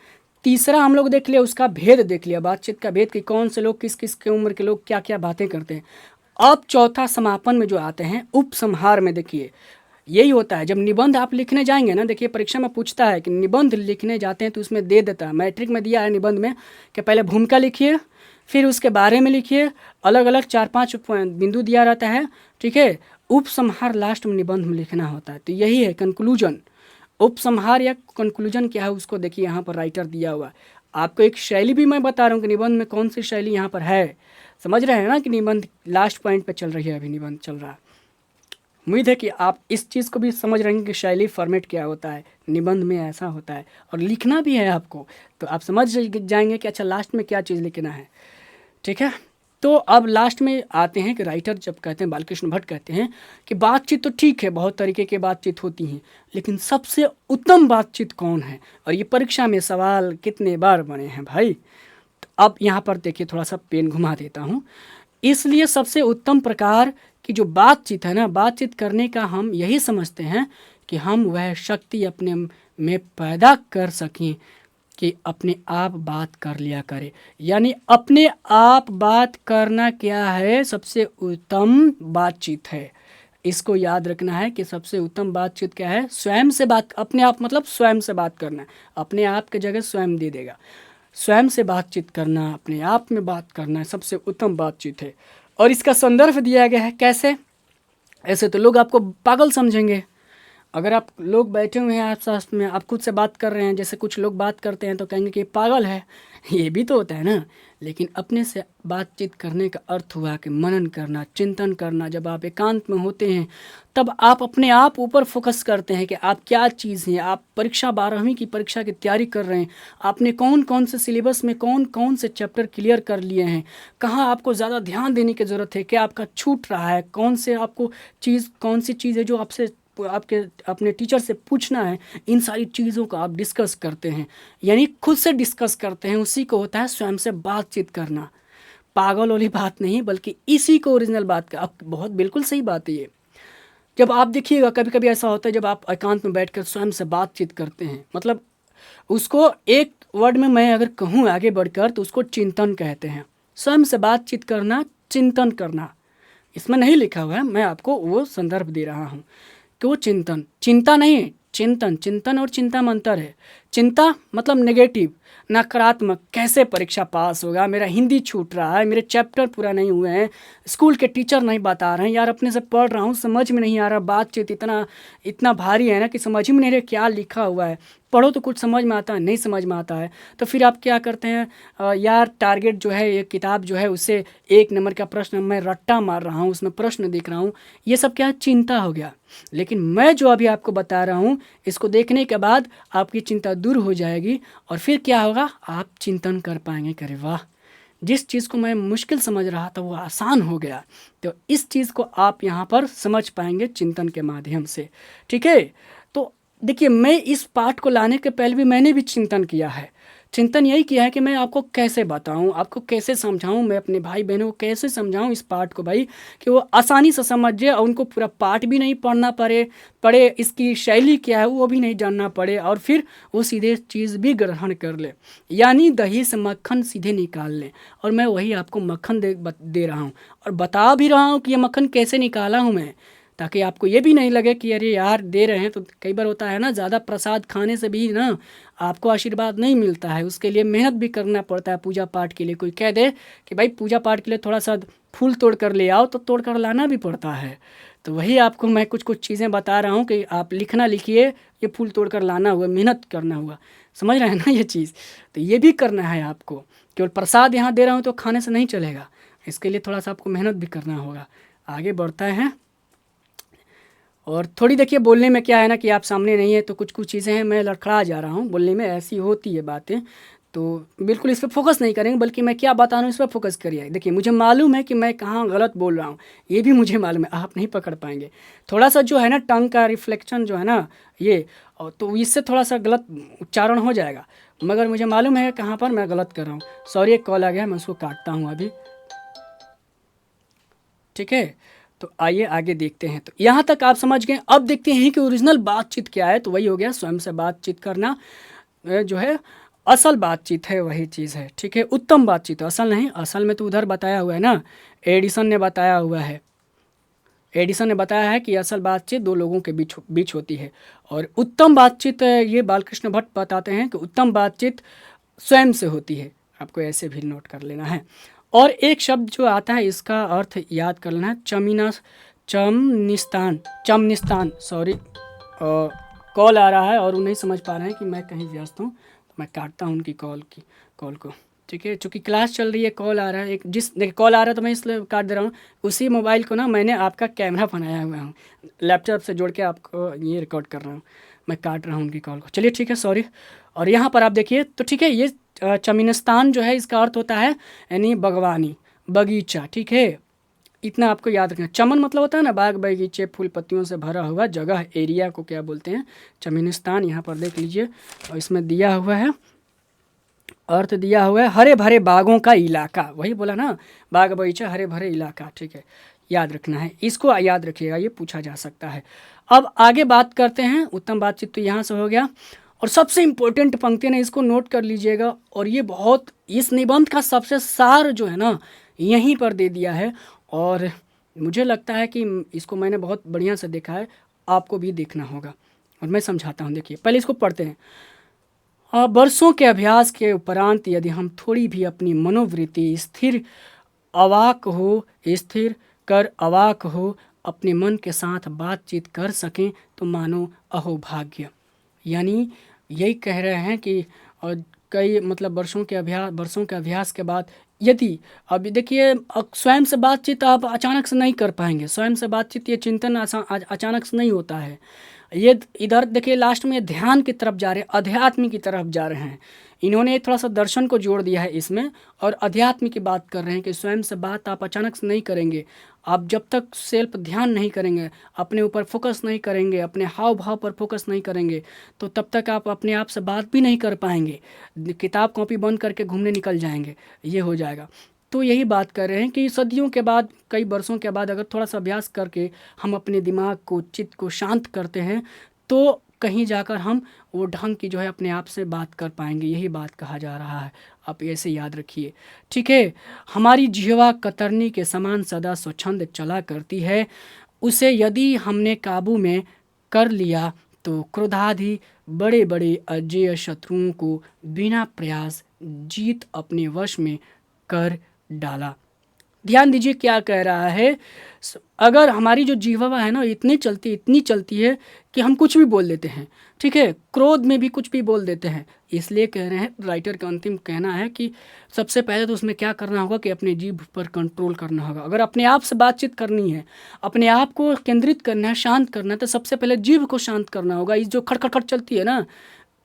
तीसरा हम लोग देख लिया उसका भेद देख लिया, बातचीत का भेद कि कौन से लोग किस किस के उम्र के लोग क्या क्या बातें करते हैं। अब चौथा समापन में जो आते हैं उपसंहार में, देखिए यही होता है जब निबंध आप लिखने जाएंगे ना। देखिए परीक्षा में पूछता है कि निबंध लिखने जाते हैं तो उसमें दे देता है, मैट्रिक में दिया है निबंध में कि पहले भूमिका लिखिए, फिर उसके बारे में लिखिए, अलग अलग 4-5 बिंदु दिया रहता है, ठीक है। उपसंहार लास्ट में निबंध में लिखना होता है। तो यही है कंक्लूजन। उपसंहार या कंक्लूजन क्या है उसको देखिए यहाँ पर राइटर दिया हुआ है। आपको एक शैली भी मैं बता रहा हूँ कि निबंध में कौन सी शैली यहाँ पर है। समझ रहे हैं ना कि निबंध लास्ट पॉइंट पे चल रही है, अभी निबंध चल रहा है। उम्मीद है कि आप इस चीज़ को भी समझ रहे हैं कि शैली फॉर्मेट क्या होता है, निबंध में ऐसा होता है, और लिखना भी है आपको, तो आप समझ जाएंगे कि अच्छा लास्ट में क्या चीज़ लिखना है, ठीक है। तो अब लास्ट में आते हैं कि राइटर जब कहते हैं, बालकृष्ण भट्ट कहते हैं कि बातचीत तो ठीक है, बहुत तरीके की बातचीत होती हैं, लेकिन सबसे उत्तम बातचीत कौन है? और ये परीक्षा में सवाल कितने बार बने हैं भाई। तो अब यहाँ पर देखिए थोड़ा सा पेन घुमा देता हूँ। इसलिए सबसे उत्तम प्रकार की जो बातचीत है ना, बातचीत करने का हम यही समझते हैं कि हम वह शक्ति अपने में पैदा कर सकें कि अपने आप बात कर लिया करे। यानी अपने आप बात करना क्या है, सबसे उत्तम बातचीत है। इसको याद रखना है कि सबसे उत्तम बातचीत क्या है, स्वयं से बात, अपने आप मतलब स्वयं से बात करना है। अपने आप की जगह स्वयं दे देगा। स्वयं से बातचीत करना, अपने आप में बात करना सबसे उत्तम बातचीत है। और इसका संदर्भ दिया गया है कैसे? ऐसे तो लोग आपको पागल समझेंगे, अगर आप लोग बैठे हुए हैं आस-पास में, आप खुद से बात कर रहे हैं, जैसे कुछ लोग बात करते हैं तो कहेंगे कि ये पागल है, ये भी तो होता है ना। लेकिन अपने से बातचीत करने का अर्थ हुआ कि मनन करना, चिंतन करना। जब आप एकांत में होते हैं तब आप अपने आप ऊपर फोकस करते हैं कि आप क्या चीज़ हैं। आप परीक्षा 12वीं की परीक्षा की तैयारी कर रहे हैं, आपने कौन कौन से सिलेबस में कौन कौन से चैप्टर क्लियर कर लिए हैं, कहाँ आपको ज़्यादा ध्यान देने की ज़रूरत है, क्या आपका छूट रहा है, कौन से आपको चीज़, कौन सी चीज़ है जो आपसे आपके अपने टीचर से पूछना है। इन सारी चीज़ों को आप डिस्कस करते हैं, यानी खुद से डिस्कस करते हैं। उसी को होता है स्वयं से बातचीत करना। पागल वाली बात नहीं, बल्कि इसी को ओरिजिनल बात का, अब बहुत बिल्कुल सही बात है ये। जब आप देखिएगा कभी कभी ऐसा होता है, जब आप एकांत में बैठकर स्वयं से बातचीत करते हैं, मतलब उसको एक वर्ड में मैं अगर कहूँ आगे बढ़कर तो उसको चिंतन कहते हैं। स्वयं से बातचीत करना, चिंतन करना। इसमें नहीं लिखा हुआ है, मैं आपको वो संदर्भ दे रहा हूँ कि वो चिंतन, चिंता नहीं, चिंतन। चिंतन और चिंता में अंतर है। चिंता मतलब नेगेटिव, नकारात्मक, कैसे परीक्षा पास होगा, मेरा हिंदी छूट रहा है, मेरे चैप्टर पूरा नहीं हुए हैं, स्कूल के टीचर नहीं बता रहे हैं, यार अपने से पढ़ रहा हूँ समझ में नहीं आ रहा, बातचीत इतना इतना भारी है ना कि समझ ही में नहीं रहा क्या लिखा हुआ है। पढ़ो तो कुछ समझ में आता है, नहीं समझ में आता है तो फिर आप क्या करते हैं, यार टारगेट जो है, ये किताब जो है उससे 1 नंबर का प्रश्न मैं रट्टा मार रहा हूँ, उसमें प्रश्न देख रहा हूँ। ये सब क्या है, चिंता हो गया। लेकिन मैं जो अभी आपको बता रहा हूँ, इसको देखने के बाद आपकी चिंता दूर हो जाएगी और फिर क्या होगा, आप चिंतन कर पाएंगे। करे वाह, जिस चीज़ को मैं मुश्किल समझ रहा था वो आसान हो गया। तो इस चीज़ को आप यहाँ पर समझ पाएंगे चिंतन के माध्यम से। ठीक है, तो देखिए, मैं इस पाठ को लाने के पहले भी मैंने भी चिंतन किया है। चिंतन यही किया है कि मैं आपको कैसे बताऊं, आपको कैसे समझाऊं, मैं अपने भाई बहनों को कैसे समझाऊं इस पाठ को भाई, कि वो आसानी से समझ जाए और उनको पूरा पाठ भी नहीं पढ़ना पड़े, इसकी शैली क्या है वो भी नहीं जानना पड़े, और फिर वो सीधे चीज़ भी ग्रहण कर ले, यानी दही से मक्खन सीधे निकाल लें। और मैं वही आपको मक्खन दे रहा हूँ और बता भी रहा हूँ कि ये मक्खन कैसे निकाला हूँ मैं, ताकि आपको ये भी नहीं लगे कि अरे यार दे रहे हैं। तो कई बार होता है ना, ज़्यादा प्रसाद खाने से भी ना आपको आशीर्वाद नहीं मिलता है, उसके लिए मेहनत भी करना पड़ता है। पूजा पाठ के लिए कोई कह दे कि भाई पूजा पाठ के लिए थोड़ा सा फूल तोड़ कर ले आओ, तो तोड़ कर लाना भी पड़ता है। तो वही आपको मैं कुछ कुछ चीज़ें बता रहा हूँ कि आप लिखना लिखिए, ये फूल तोड़ कर लाना हुआ, मेहनत करना हुआ, समझ रहे हैं ना ये चीज़। तो ये भी करना है आपको, केवल प्रसाद यहाँ दे रहा हूँ तो खाने से नहीं चलेगा, इसके लिए थोड़ा सा आपको मेहनत भी करना होगा। आगे बढ़ता है, और थोड़ी देखिए बोलने में क्या है ना कि आप सामने नहीं है तो कुछ कुछ चीज़ें हैं, मैं लड़खड़ा जा रहा हूँ, बोलने में ऐसी होती है बातें। तो बिल्कुल इस पर फोकस नहीं करेंगे, बल्कि मैं क्या बता रहा हूँ इस पर फोकस करिए। देखिए, मुझे मालूम है कि मैं कहाँ गलत बोल रहा हूँ, ये भी मुझे मालूम है, आप नहीं पकड़ पाएंगे। थोड़ा सा जो है ना टंग का रिफ्लेक्शन जो है ना ये, और तो इससे थोड़ा सा गलत उच्चारण हो जाएगा, मगर मुझे मालूम है कहाँ पर मैं गलत कर रहा हूँ। सॉरी, एक कॉल आ गया, मैं उसको काटता हूँ अभी। ठीक है, तो आइए आगे देखते हैं। तो यहाँ तक आप समझ गए। अब देखते हैं कि ओरिजिनल बातचीत क्या है। तो वही हो गया, स्वयं से बातचीत करना जो है असल बातचीत है, वही चीज़ है। ठीक है, उत्तम बातचीत, असल नहीं, असल में तो उधर बताया हुआ है ना, एडिसन ने बताया हुआ है। एडिसन ने बताया है कि असल बातचीत दो लोगों के बीच बीच होती है, और उत्तम बातचीत ये बालकृष्ण भट्ट बताते हैं कि उत्तम बातचीत स्वयं से होती है। आपको ऐसे भी नोट कर लेना है। और एक शब्द जो आता है इसका अर्थ याद कर लेना है, चमनिस्तान। सॉरी, कॉल आ रहा है और वो नहीं समझ पा रहे हैं कि मैं कहीं व्यस्त हूँ, तो मैं काटता हूँ उनकी कॉल को। ठीक है, चूँकि क्लास चल रही है, कॉल आ रहा है, एक देखिए कॉल आ रहा है तो मैं इसलिए काट दे रहा हूँ। उसी मोबाइल को ना मैंने आपका कैमरा बनाया हुआ हूँ, लैपटॉप से जोड़ के आपको ये रिकॉर्ड कर रहा हूँ, मैं काट रहा हूँ उनकी कॉल को। चलिए ठीक है, सॉरी। और यहाँ पर आप देखिए तो ठीक है, ये चमिनस्तान जो है इसका अर्थ होता है यानी बागवानी, बगीचा। ठीक है, इतना आपको याद रखना। चमन मतलब होता है ना बाग बगीचे, फूल पत्तियों से भरा हुआ जगह, एरिया को क्या बोलते हैं, चमिनिस्तान। यहाँ पर देख लीजिए, और इसमें दिया हुआ है, अर्थ दिया हुआ है हरे भरे बागों का इलाका। वही बोला ना, बाग बगीचा, हरे भरे इलाका। ठीक है, याद रखना है, इसको याद रखिएगा, ये पूछा जा सकता है। अब आगे बात करते हैं, उत्तम बातचीत तो यहाँ से हो गया। और सबसे इम्पोर्टेंट पंक्ति ना, इसको नोट कर लीजिएगा, और ये बहुत, इस निबंध का सबसे सार जो है ना यहीं पर दे दिया है। और मुझे लगता है कि इसको मैंने बहुत बढ़िया से देखा है, आपको भी देखना होगा, और मैं समझाता हूँ। देखिए, पहले इसको पढ़ते हैं। बरसों के अभ्यास के उपरांत यदि हम थोड़ी भी अपनी मनोवृत्ति स्थिर कर अवाक हो अपने मन के साथ बातचीत कर सकें तो मानो अहोभाग्य। यानी यही कह रहे हैं कि और कई मतलब वर्षों के अभ्यास के बाद यदि अभी देखिए स्वयं से बातचीत आप अचानक से नहीं कर पाएंगे। स्वयं से बातचीत ये चिंतन अचानक से नहीं होता है। ये इधर देखिए लास्ट में ध्यान की तरफ जा रहे हैं, अध्यात्म की तरफ जा रहे हैं। इन्होंने थोड़ा सा दर्शन को जोड़ दिया है इसमें और अध्यात्म की बात कर रहे हैं कि स्वयं से बात आप अचानक से नहीं करेंगे। आप जब तक सेल्फ ध्यान नहीं करेंगे, अपने ऊपर फोकस नहीं करेंगे, अपने हाव भाव पर फोकस नहीं करेंगे, तो तब तक आप अपने आप से बात भी नहीं कर पाएंगे। किताब कॉपी बंद करके घूमने निकल जाएंगे, ये हो जाएगा। तो यही बात कर रहे हैं कि सदियों के बाद, कई वर्षों के बाद अगर थोड़ा सा अभ्यास करके हम अपने दिमाग को, चित्त को शांत करते हैं तो कहीं जाकर हम वो ढंग की जो है अपने आप से बात कर पाएंगे। यही बात कहा जा रहा है, आप ऐसे याद रखिए। ठीक है। हमारी जिह्वा कतरनी के समान सदा स्वच्छंद चला करती है। उसे यदि हमने काबू में कर लिया तो क्रोधादि बड़े बड़े अजेय शत्रुओं को बिना प्रयास जीत अपने वश में कर डाला। ध्यान दीजिए क्या कह रहा है। अगर हमारी जो जीवा है ना इतनी चलती है कि हम कुछ भी बोल देते हैं। ठीक है, क्रोध में भी कुछ भी बोल देते हैं। इसलिए कह रहे हैं, राइटर का अंतिम कहना है कि सबसे पहले तो उसमें क्या करना होगा कि अपने जीभ पर कंट्रोल करना होगा। अगर अपने आप से बातचीत करनी है, अपने आप को केंद्रित करना है, शांत करना है, तो सबसे पहले जीभ को शांत करना होगा। इस जो खड़खड़ चलती है ना,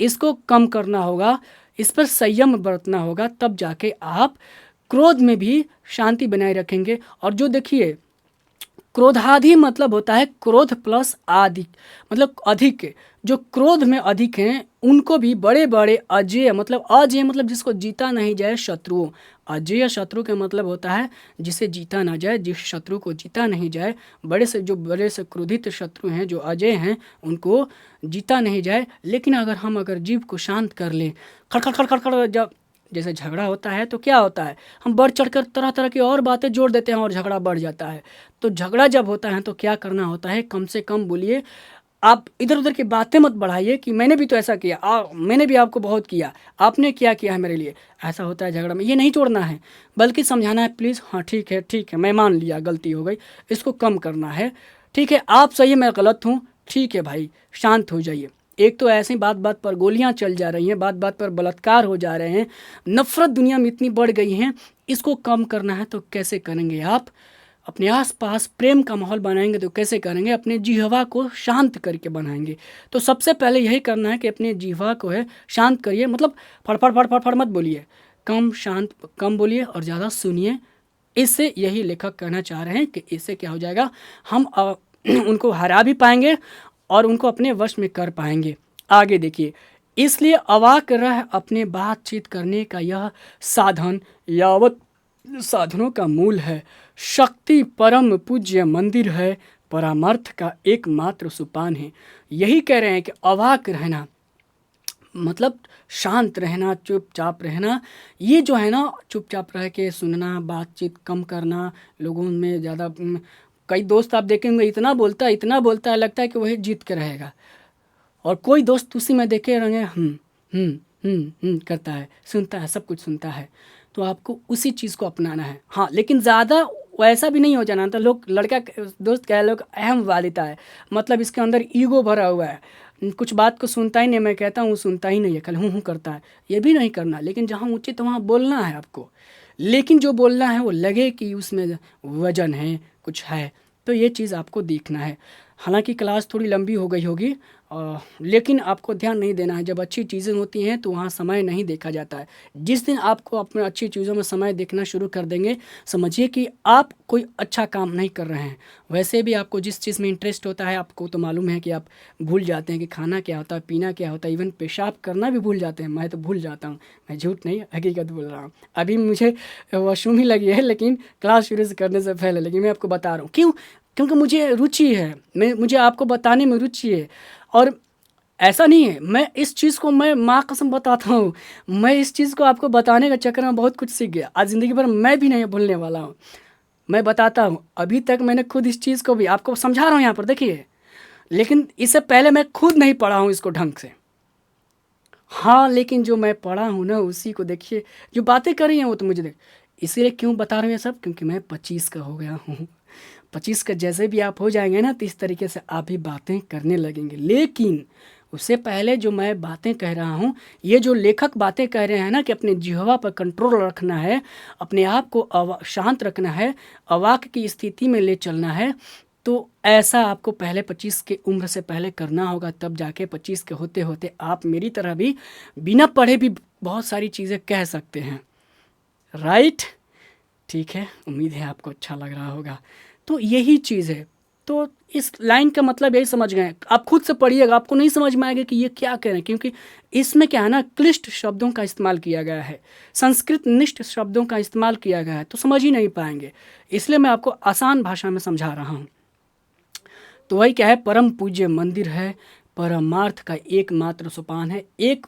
इसको कम करना होगा, इस पर संयम बरतना होगा, तब जाके आप क्रोध में भी शांति बनाए रखेंगे। और जो देखिए क्रोधादि मतलब होता है क्रोध प्लस आदि, मतलब अधिक। जो क्रोध में अधिक हैं उनको भी बड़े बड़े अजेय मतलब जिसको जीता नहीं जाए शत्रुओं। अजेय शत्रु का मतलब होता है जिसे जीता ना जाए, जिस शत्रु को जीता नहीं जाए। बड़े से क्रोधित शत्रु हैं जो अजेय हैं उनको जीता नहीं जाए। लेकिन अगर जीव को शांत कर लें, खड़खड़ खड़खड़ खड़ जब जैसे झगड़ा होता है तो क्या होता है, हम बढ़ चढ़कर तरह तरह की और बातें जोड़ देते हैं और झगड़ा बढ़ जाता है। तो झगड़ा जब होता है तो क्या करना होता है, कम से कम बोलिए। आप इधर उधर की बातें मत बढ़ाइए कि मैंने भी तो ऐसा किया, मैंने भी आपको बहुत किया, आपने क्या किया है मेरे लिए। ऐसा होता है झगड़ा में, ये नहीं तोड़ना है, बल्कि समझाना है, प्लीज़ हाँ ठीक है मैं मान लिया गलती हो गई, इसको कम करना है। ठीक है, आप सही, मैं गलत हूँ, ठीक है भाई शांत हो जाइए। एक तो ऐसे ही बात बात पर गोलियां चल जा रही हैं, बात बात पर बलात्कार हो जा रहे हैं, नफरत दुनिया में इतनी बढ़ गई है। इसको कम करना है तो कैसे करेंगे आप, अपने आसपास प्रेम का माहौल बनाएंगे तो कैसे करेंगे, अपने जिह्वा को शांत करके बनाएंगे। तो सबसे पहले यही करना है कि अपने जिह्वा को है शांत करिए। मतलब फड़फड़ फड़फड़ फड़ मत बोलिए, कम बोलिए और ज़्यादा सुनिए। इससे यही लेखक कहना चाह रहे हैं कि इससे क्या हो जाएगा, हम उनको हरा भी पाएंगे और उनको अपने वश में कर पाएंगे। आगे देखिए, इसलिए अवाक रह अपने बातचीत करने का यह साधन यावत साधनों का मूल है। शक्ति परम पूज्य मंदिर है, परामर्थ का एकमात्र सोपान है। यही कह रहे हैं कि अवाक रहना मतलब शांत रहना, चुपचाप रहना। ये जो है ना, चुपचाप रह के सुनना, बातचीत कम करना, लोगों में ज़्यादा कई दोस्त आप देखेंगे इतना बोलता है लगता है कि वही जीत के रहेगा। और कोई दोस्त उसी में देखे रहेंगे करता है, सुनता है, सब कुछ सुनता है। तो आपको उसी चीज़ को अपनाना है। हाँ, लेकिन ज़्यादा वैसा भी नहीं हो जाना। तो लड़का दोस्त कह लोग अहम वालिता है, मतलब इसके अंदर ईगो भरा हुआ है, कुछ बात को सुनता ही नहीं। मैं कहता हूँ सुनता ही नहीं है, कल हूँ करता है। ये भी नहीं करना, लेकिन जहाँ उचित वहाँ बोलना है आपको। लेकिन जो बोलना है वो लगे कि उसमें वजन है, कुछ है, तो ये चीज़ आपको देखना है। हालांकि क्लास थोड़ी लंबी हो गई होगी, लेकिन आपको ध्यान नहीं देना है। जब अच्छी चीज़ें होती हैं तो वहाँ समय नहीं देखा जाता है। जिस दिन आपको अपने अच्छी चीज़ों में समय देखना शुरू कर देंगे, समझिए कि आप कोई अच्छा काम नहीं कर रहे हैं। वैसे भी आपको जिस चीज़ में इंटरेस्ट होता है, आपको तो मालूम है कि आप भूल जाते हैं कि खाना क्या होता है, पीना क्या होता है, इवन पेशाब करना भी भूल जाते हैं। मैं तो भूल जाता हूँ, मैं झूठ नहीं हकीकत बोल रहा हूँ। अभी मुझे वॉशरूम ही लगी है, लेकिन क्लास शुरू से करने से पहले, लेकिन मैं आपको बता रहा हूँ क्यों, क्योंकि मुझे रुचि है, मुझे आपको बताने में रुचि है। और ऐसा नहीं है, मैं इस चीज़ को, मैं माँ कसम बताता हूँ, मैं इस चीज़ को आपको बताने के चक्कर में बहुत कुछ सीख गया। आज ज़िंदगी भर मैं भी नहीं भूलने वाला हूँ। मैं बताता हूँ, अभी तक मैंने खुद इस चीज़ को भी आपको समझा रहा हूँ यहाँ पर देखिए, लेकिन इससे पहले मैं खुद नहीं पढ़ा हूँ इसको ढंग से। हाँ, लेकिन जो मैं पढ़ा हूँ ना उसी को देखिए, जो बातें कर रही हैं वो तो मुझे इसीलिए क्यों बता रहे हैं सब, क्योंकि मैं 25 का हो गया हूँ। 25 के जैसे भी आप हो जाएंगे ना, तो इस तरीके से आप भी बातें करने लगेंगे। लेकिन उससे पहले जो मैं बातें कह रहा हूँ, ये जो लेखक बातें कह रहे हैं ना कि अपने जिह्वा पर कंट्रोल रखना है, अपने आप को शांत रखना है, अवाक की स्थिति में ले चलना है, तो ऐसा आपको पहले 25 की उम्र से पहले करना होगा। तब जाके 25 के होते होते आप मेरी तरह भी बिना पढ़े भी बहुत सारी चीज़ें कह सकते हैं। राइट? ठीक है, उम्मीद है आपको अच्छा लग रहा होगा। तो यही चीज़ है। तो इस लाइन का मतलब यही समझ गए। आप खुद से पढ़िएगा, आपको नहीं समझ में आएगा कि ये क्या कह रहे हैं, क्योंकि इसमें क्या है ना, क्लिष्ट शब्दों का इस्तेमाल किया गया है, संस्कृत निष्ठ शब्दों का इस्तेमाल किया गया है, तो समझ ही नहीं पाएंगे। इसलिए मैं आपको आसान भाषा में समझा रहा हूँ। तो वही क्या है, परम पूज्य मंदिर है, परमार्थ का एकमात्र सोपान है। एक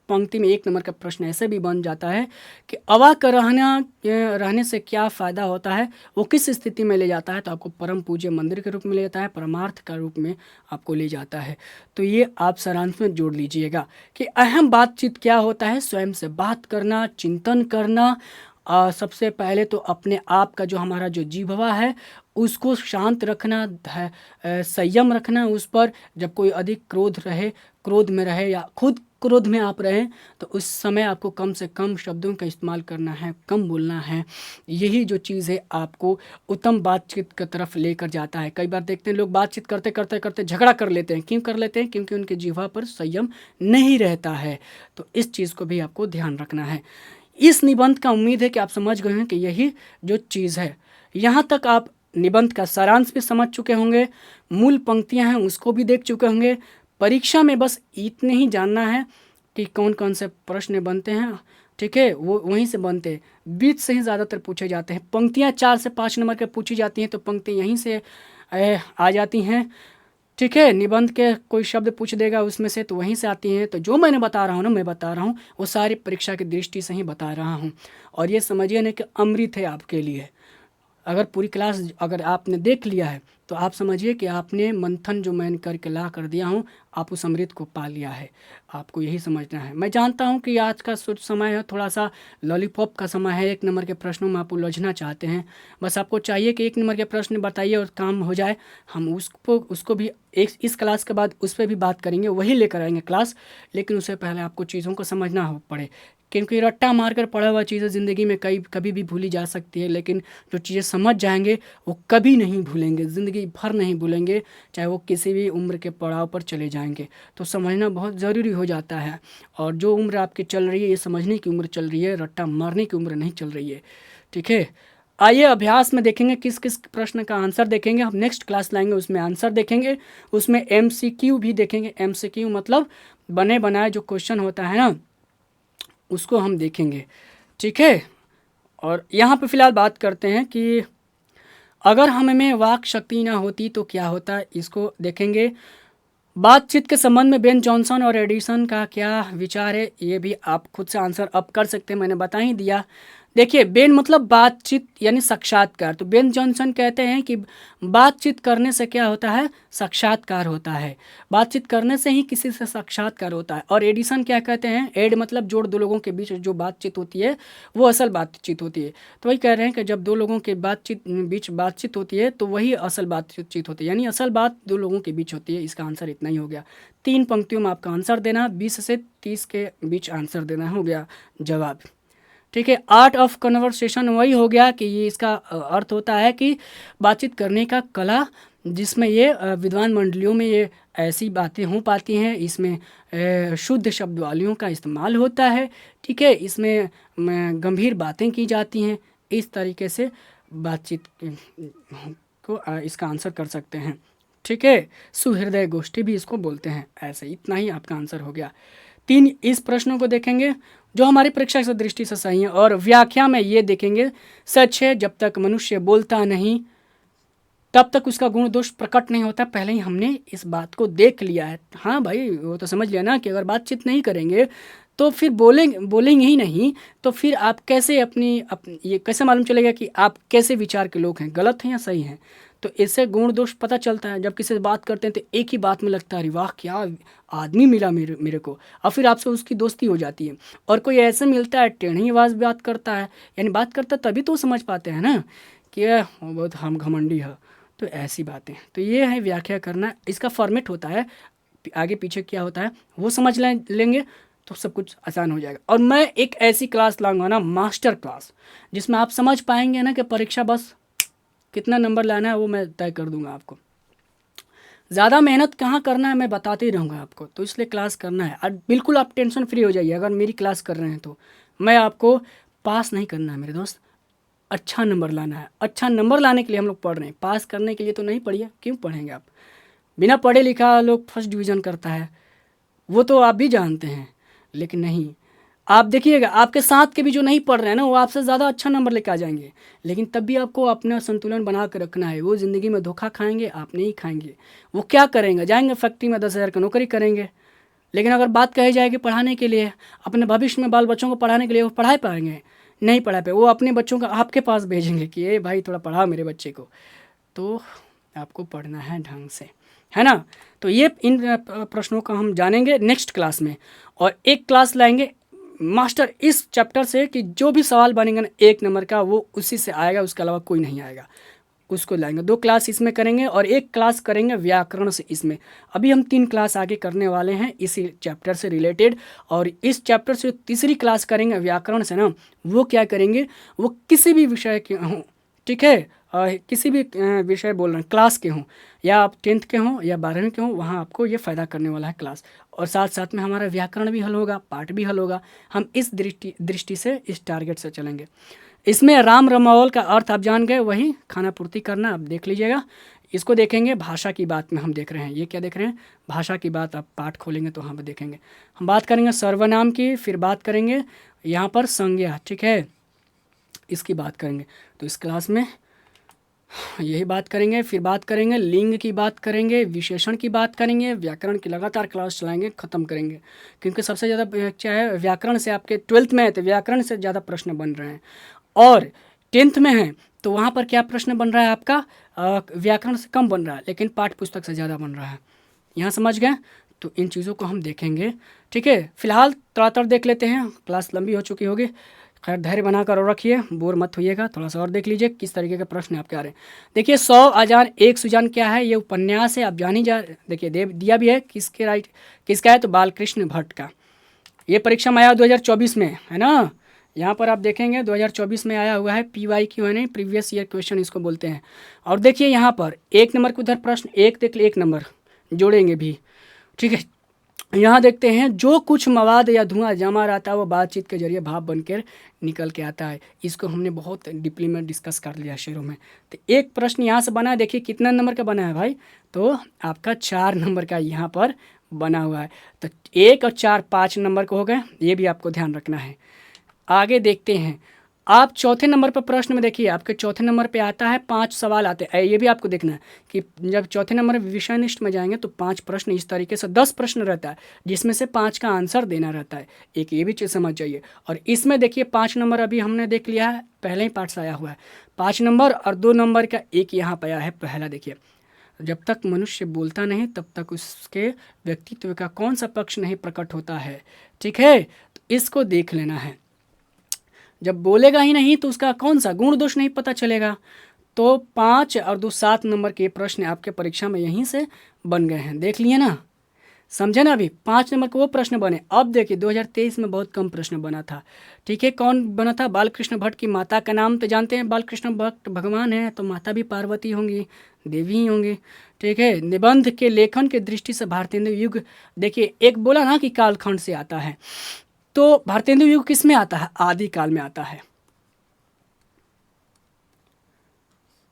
पंक्ति में 1 नंबर का प्रश्न ऐसे भी बन जाता है कि अवाक रहने से क्या फ़ायदा होता है, वो किस स्थिति में ले जाता है, तो आपको परम पूज्य मंदिर के रूप में ले जाता है, परमार्थ का रूप में आपको ले जाता है। तो ये आप सारांश में जोड़ लीजिएगा कि अहम बातचीत क्या होता है, स्वयं से बात करना, चिंतन करना। सबसे पहले तो अपने आप का जो हमारा जो जिह्वा है उसको शांत रखना, संयम रखना उस पर। जब कोई अधिक क्रोध में रहे या खुद क्रोध में आप रहें, तो उस समय आपको कम से कम शब्दों का इस्तेमाल करना है, कम बोलना है। यही जो चीज़ है आपको उत्तम बातचीत की तरफ लेकर जाता है। कई बार देखते हैं लोग बातचीत करते करते करते झगड़ा कर लेते हैं। क्यों कर लेते हैं? क्योंकि उनके जिह्वा पर संयम नहीं रहता है। तो इस चीज़ को भी आपको ध्यान रखना है। इस निबंध का उम्मीद है कि आप समझ गए हैं कि यही जो चीज़ है। यहाँ तक आप निबंध का सारांश भी समझ चुके होंगे, मूल पंक्तियाँ हैं उसको भी देख चुके होंगे। परीक्षा में बस इतने ही जानना है कि कौन कौन से प्रश्न बनते हैं। ठीक है, वो वहीं से बनते हैं, बीच से ही ज़्यादातर पूछे जाते हैं। पंक्तियाँ 4 से 5 नंबर के पूछी जाती हैं, तो पंक्ति यहीं से आ जाती हैं। ठीक है, निबंध के कोई शब्द पूछ देगा उसमें से, तो वहीं से आती हैं। तो जो मैंने बता रहा हूँ ना, मैं बता रहा हूँ वो सारी परीक्षा की दृष्टि से ही बता रहा हूँ। और ये समझिए ना कि अमृत है आपके लिए। अगर पूरी क्लास अगर आपने देख लिया है, तो आप समझिए कि आपने मंथन जो मैंने करके ला कर दिया हूँ, आप उस अमृत को पा लिया है। आपको यही समझना है। मैं जानता हूँ कि आज का समय है थोड़ा सा लॉलीपॉप का समय है, 1 नंबर के प्रश्नों में आप उलझना चाहते हैं। बस आपको चाहिए कि 1 नंबर के प्रश्न बताइए और काम हो जाए। हम उसको भी इस क्लास के बाद उस पर भी बात करेंगे, वही लेकर आएंगे क्लास। लेकिन उससे पहले आपको चीज़ों को समझना हो पड़े, क्योंकि रट्टा मारकर पढ़ा हुआ चीज़ें ज़िंदगी में कभी भी भूली जा सकती है, लेकिन जो चीज़ें समझ जाएंगे वो कभी नहीं भूलेंगे, ज़िंदगी भर नहीं भूलेंगे, चाहे वो किसी भी उम्र के पड़ाव पर चले जाएंगे। तो समझना बहुत ज़रूरी हो जाता है। और जो उम्र आपकी चल रही है, ये समझने की उम्र चल रही है, रट्टा मारने की उम्र नहीं चल रही है। ठीक है, आइए अभ्यास में देखेंगे किस किस प्रश्न का आंसर देखेंगे। हम नेक्स्ट क्लास लाएंगे, उसमें आंसर देखेंगे, उसमें MCQ भी देखेंगे। MCQ मतलब बने बनाए जो क्वेश्चन होता है ना, उसको हम देखेंगे। ठीक है, और यहाँ पे फ़िलहाल बात करते हैं कि अगर हमें वाक शक्ति ना होती तो क्या होता, इसको देखेंगे। बातचीत के संबंध में बेन जॉनसन और एडिसन का क्या विचार है, ये भी आप खुद से आंसर अप कर सकते हैं, मैंने बता ही दिया। देखिए, बेन मतलब बातचीत यानी साक्षात्कार। तो बेन जॉनसन कहते हैं कि बातचीत करने से क्या होता है, साक्षात्कार होता है। बातचीत करने से ही किसी से साक्षात्कार होता है। और एडिसन क्या कहते हैं, एड मतलब जोड़, दो लोगों के बीच जो बातचीत होती है वो असल बातचीत होती है। तो वही कह रहे हैं कि जब दो लोगों के बीच बातचीत होती है तो वही असल बातचीत होती है, यानी असल बात दो लोगों के बीच होती है। इसका आंसर इतना ही हो गया। 3 पंक्तियों में आपका आंसर देना, 20 से 30 के बीच आंसर देना, हो गया जवाब। ठीक है, आर्ट ऑफ कन्वर्सेशन वही हो गया कि ये इसका अर्थ होता है कि बातचीत करने का कला, जिसमें ये विद्वान मंडलियों में ये ऐसी बातें हो पाती हैं, इसमें शुद्ध शब्दावलियों का इस्तेमाल होता है। ठीक है, इसमें गंभीर बातें की जाती हैं। इस तरीके से बातचीत को इसका आंसर कर सकते हैं। ठीक है, सुहृदय गोष्ठी भी इसको बोलते हैं। ऐसे इतना ही आपका आंसर हो गया। 3 इस प्रश्नों को देखेंगे जो हमारी परीक्षा की दृष्टि से सही है। और व्याख्या में ये देखेंगे, सच है जब तक मनुष्य बोलता नहीं तब तक उसका गुण दोष प्रकट नहीं होता। पहले ही हमने इस बात को देख लिया है। हाँ भाई, वो तो समझ लिया ना कि अगर बातचीत नहीं करेंगे तो फिर बोलेंगे ही नहीं, तो फिर आप कैसे ये कैसे मालूम चलेगा कि आप कैसे विचार के लोग हैं, गलत हैं या सही हैं। तो इससे गुण दोष पता चलता है। जब किसी से बात करते हैं तो एक ही बात में लगता है, अरे वाह क्या आदमी मिला मेरे को, और फिर आपसे उसकी दोस्ती हो जाती है। और कोई ऐसे मिलता है टेढ़ी आवाज़ बात करता है, यानी बात करता तभी तो समझ पाते हैं ना कि वो बहुत हम घमंडी है। तो ऐसी बातें, तो ये है व्याख्या करना। इसका फॉर्मेट होता है, आगे पीछे क्या होता है वो समझ लेंगे तो सब कुछ आसान हो जाएगा। और मैं एक ऐसी क्लास लाऊंगा ना, मास्टर क्लास, जिसमें आप समझ पाएंगे ना कि परीक्षा बस कितना नंबर लाना है वो मैं तय कर दूंगा आपको। ज़्यादा मेहनत कहाँ करना है मैं बताते ही रहूँगा आपको, तो इसलिए क्लास करना है। और बिल्कुल आप टेंशन फ्री हो जाइए, अगर मेरी क्लास कर रहे हैं तो मैं आपको पास नहीं करना है मेरे दोस्त, अच्छा नंबर लाना है। अच्छा नंबर लाने के लिए हम लोग पढ़ रहे हैं, पास करने के लिए तो नहीं पढ़िए। क्यों पढ़ेंगे आप? बिना पढ़े लिखा लोग फर्स्ट डिवीज़न करता है, वो तो आप भी जानते हैं। लेकिन नहीं, आप देखिएगा आपके साथ के भी जो नहीं पढ़ रहे हैं ना, वो आपसे ज़्यादा अच्छा नंबर लेके आ जाएंगे। लेकिन तब भी आपको अपना संतुलन बना कर रखना है। वो ज़िंदगी में धोखा खाएंगे, आप नहीं खाएंगे। वो क्या करेंगे, जाएंगे फैक्ट्री में 10,000 का नौकरी करेंगे। लेकिन अगर बात कही जाएगी पढ़ाने के लिए, अपने भविष्य में बाल बच्चों को पढ़ाने के लिए, वो पढ़ा पाएंगे? नहीं पढ़ा पाए। वो अपने बच्चों को आपके पास भेजेंगे कि ए भाई थोड़ा पढ़ा मेरे बच्चे को। तो आपको पढ़ना है ढंग से, है ना। तो ये इन प्रश्नों का हम जानेंगे नेक्स्ट क्लास में। और एक क्लास लाएंगे मास्टर इस चैप्टर से कि जो भी सवाल बनेंगे ना 1 नंबर का, वो उसी से आएगा, उसके अलावा कोई नहीं आएगा, उसको लाएंगे। 2 क्लास इसमें करेंगे और 1 क्लास करेंगे व्याकरण से इसमें। अभी हम 3 क्लास आगे करने वाले हैं इसी चैप्टर से रिलेटेड। और इस चैप्टर से तीसरी क्लास करेंगे व्याकरण से ना, वो क्या करेंगे, वो किसी भी विषय के हों, ठीक है, किसी भी विषय बोल रहे हैं, क्लास के हों, या आप 10th के हों या 12वीं के हों, वहाँ आपको ये फ़ायदा करने वाला है क्लास। और साथ साथ में हमारा व्याकरण भी हल होगा, पाठ भी हल होगा। हम इस दृष्टि से, इस टारगेट से चलेंगे। इसमें राम रमावल का अर्थ आप जान गए, वही खाना पूर्ति करना, आप देख लीजिएगा। इसको देखेंगे भाषा की बात में हम देख रहे हैं। ये क्या देख रहे हैं, भाषा की बात। आप पाठ खोलेंगे तो हम देखेंगे। हम बात करेंगे सर्वनाम की, फिर बात करेंगे यहाँ पर संज्ञा, ठीक है, इसकी बात करेंगे। तो इस क्लास में यही बात करेंगे। फिर बात करेंगे लिंग की बात करेंगे, विशेषण की बात करेंगे, व्याकरण की लगातार क्लास चलाएंगे, ख़त्म करेंगे। क्योंकि सबसे ज़्यादा चाहे व्याकरण से, आपके 12th में है तो व्याकरण से ज़्यादा प्रश्न बन रहे हैं, और 10th में है तो वहाँ पर क्या प्रश्न बन रहा है आपका, व्याकरण से कम बन रहा है, लेकिन पाठ्य पुस्तक से ज़्यादा बन रहा है। यहाँ समझ गए? तो इन चीज़ों को हम देखेंगे, ठीक है। फिलहाल थोड़ा देख लेते हैं, क्लास लंबी हो चुकी होगी। खैर धैर्य बनाकर और रखिए, बोर मत होइएगा। थोड़ा सा और देख लीजिए किस तरीके के प्रश्न आपके आ रहे हैं। देखिए 100 अजान एक सुजान क्या है, ये उपन्यास है, आप जान ही जा। देखिए दिया भी है किसके किसका है, तो बालकृष्ण भट्ट का। ये परीक्षा में आया 2024 में, है ना। यहाँ पर आप देखेंगे 2024 में आया हुआ है, PYQ है नहीं, प्रीवियस ईयर क्वेश्चन इसको बोलते हैं। और देखिए यहाँ पर 1 नंबर के उधर प्रश्न, एक देख लिए, 1 नंबर जोड़ेंगे भी, ठीक है। यहाँ देखते हैं, जो कुछ मवाद या धुआं जमा रहता है वो बातचीत के जरिए भाप बनकर निकल के आता है। इसको हमने बहुत डीपली में डिस्कस कर लिया शेरों में। तो एक प्रश्न यहाँ से बना है, देखिए कितना नंबर का बना है भाई, तो आपका 4 नंबर का यहाँ पर बना हुआ है। तो 1 और 4 5 नंबर को हो गए, ये भी आपको ध्यान रखना है। आगे देखते हैं, आप चौथे नंबर पर प्रश्न में देखिए, आपके चौथे नंबर पे आता है 5 सवाल आते हैं। ये भी आपको देखना है कि जब चौथे नंबर विषयनिष्ठ में जाएंगे तो 5 प्रश्न इस तरीके से 10 प्रश्न रहता है, जिसमें से 5 का आंसर देना रहता है। एक ये भी चीज़ समझ जाइए। और इसमें देखिए 5 नंबर अभी हमने देख लिया है, पहले ही पाठ से आया हुआ है 5 नंबर, और 2 नंबर का एक यहाँ पर आया है पहला। देखिए, जब तक मनुष्य बोलता नहीं तब तक उसके व्यक्तित्व का कौन सा पक्ष नहीं प्रकट होता है, ठीक है। तो इसको देख लेना है। जब बोलेगा ही नहीं तो उसका कौन सा गुण दोष नहीं पता चलेगा। तो 5 और 2 7 नंबर के प्रश्न आपके परीक्षा में यहीं से बन गए हैं, देख लिए ना, समझे ना। अभी 5 नंबर के वो प्रश्न बने। अब देखिए 2023 में बहुत कम प्रश्न बना था, ठीक है। कौन बना था, बालकृष्ण भट्ट की माता का नाम तो जानते हैं, बालकृष्ण भट्ट भगवान है तो माता भी पार्वती होंगी, देवी ही होंगी, ठीक है। निबंध के लेखन के दृष्टि से भारतेंदु युग, देखिए एक बोला ना कि कालखंड से आता है, तो भारतेंदु युग किस में आता है, आदि काल में आता है।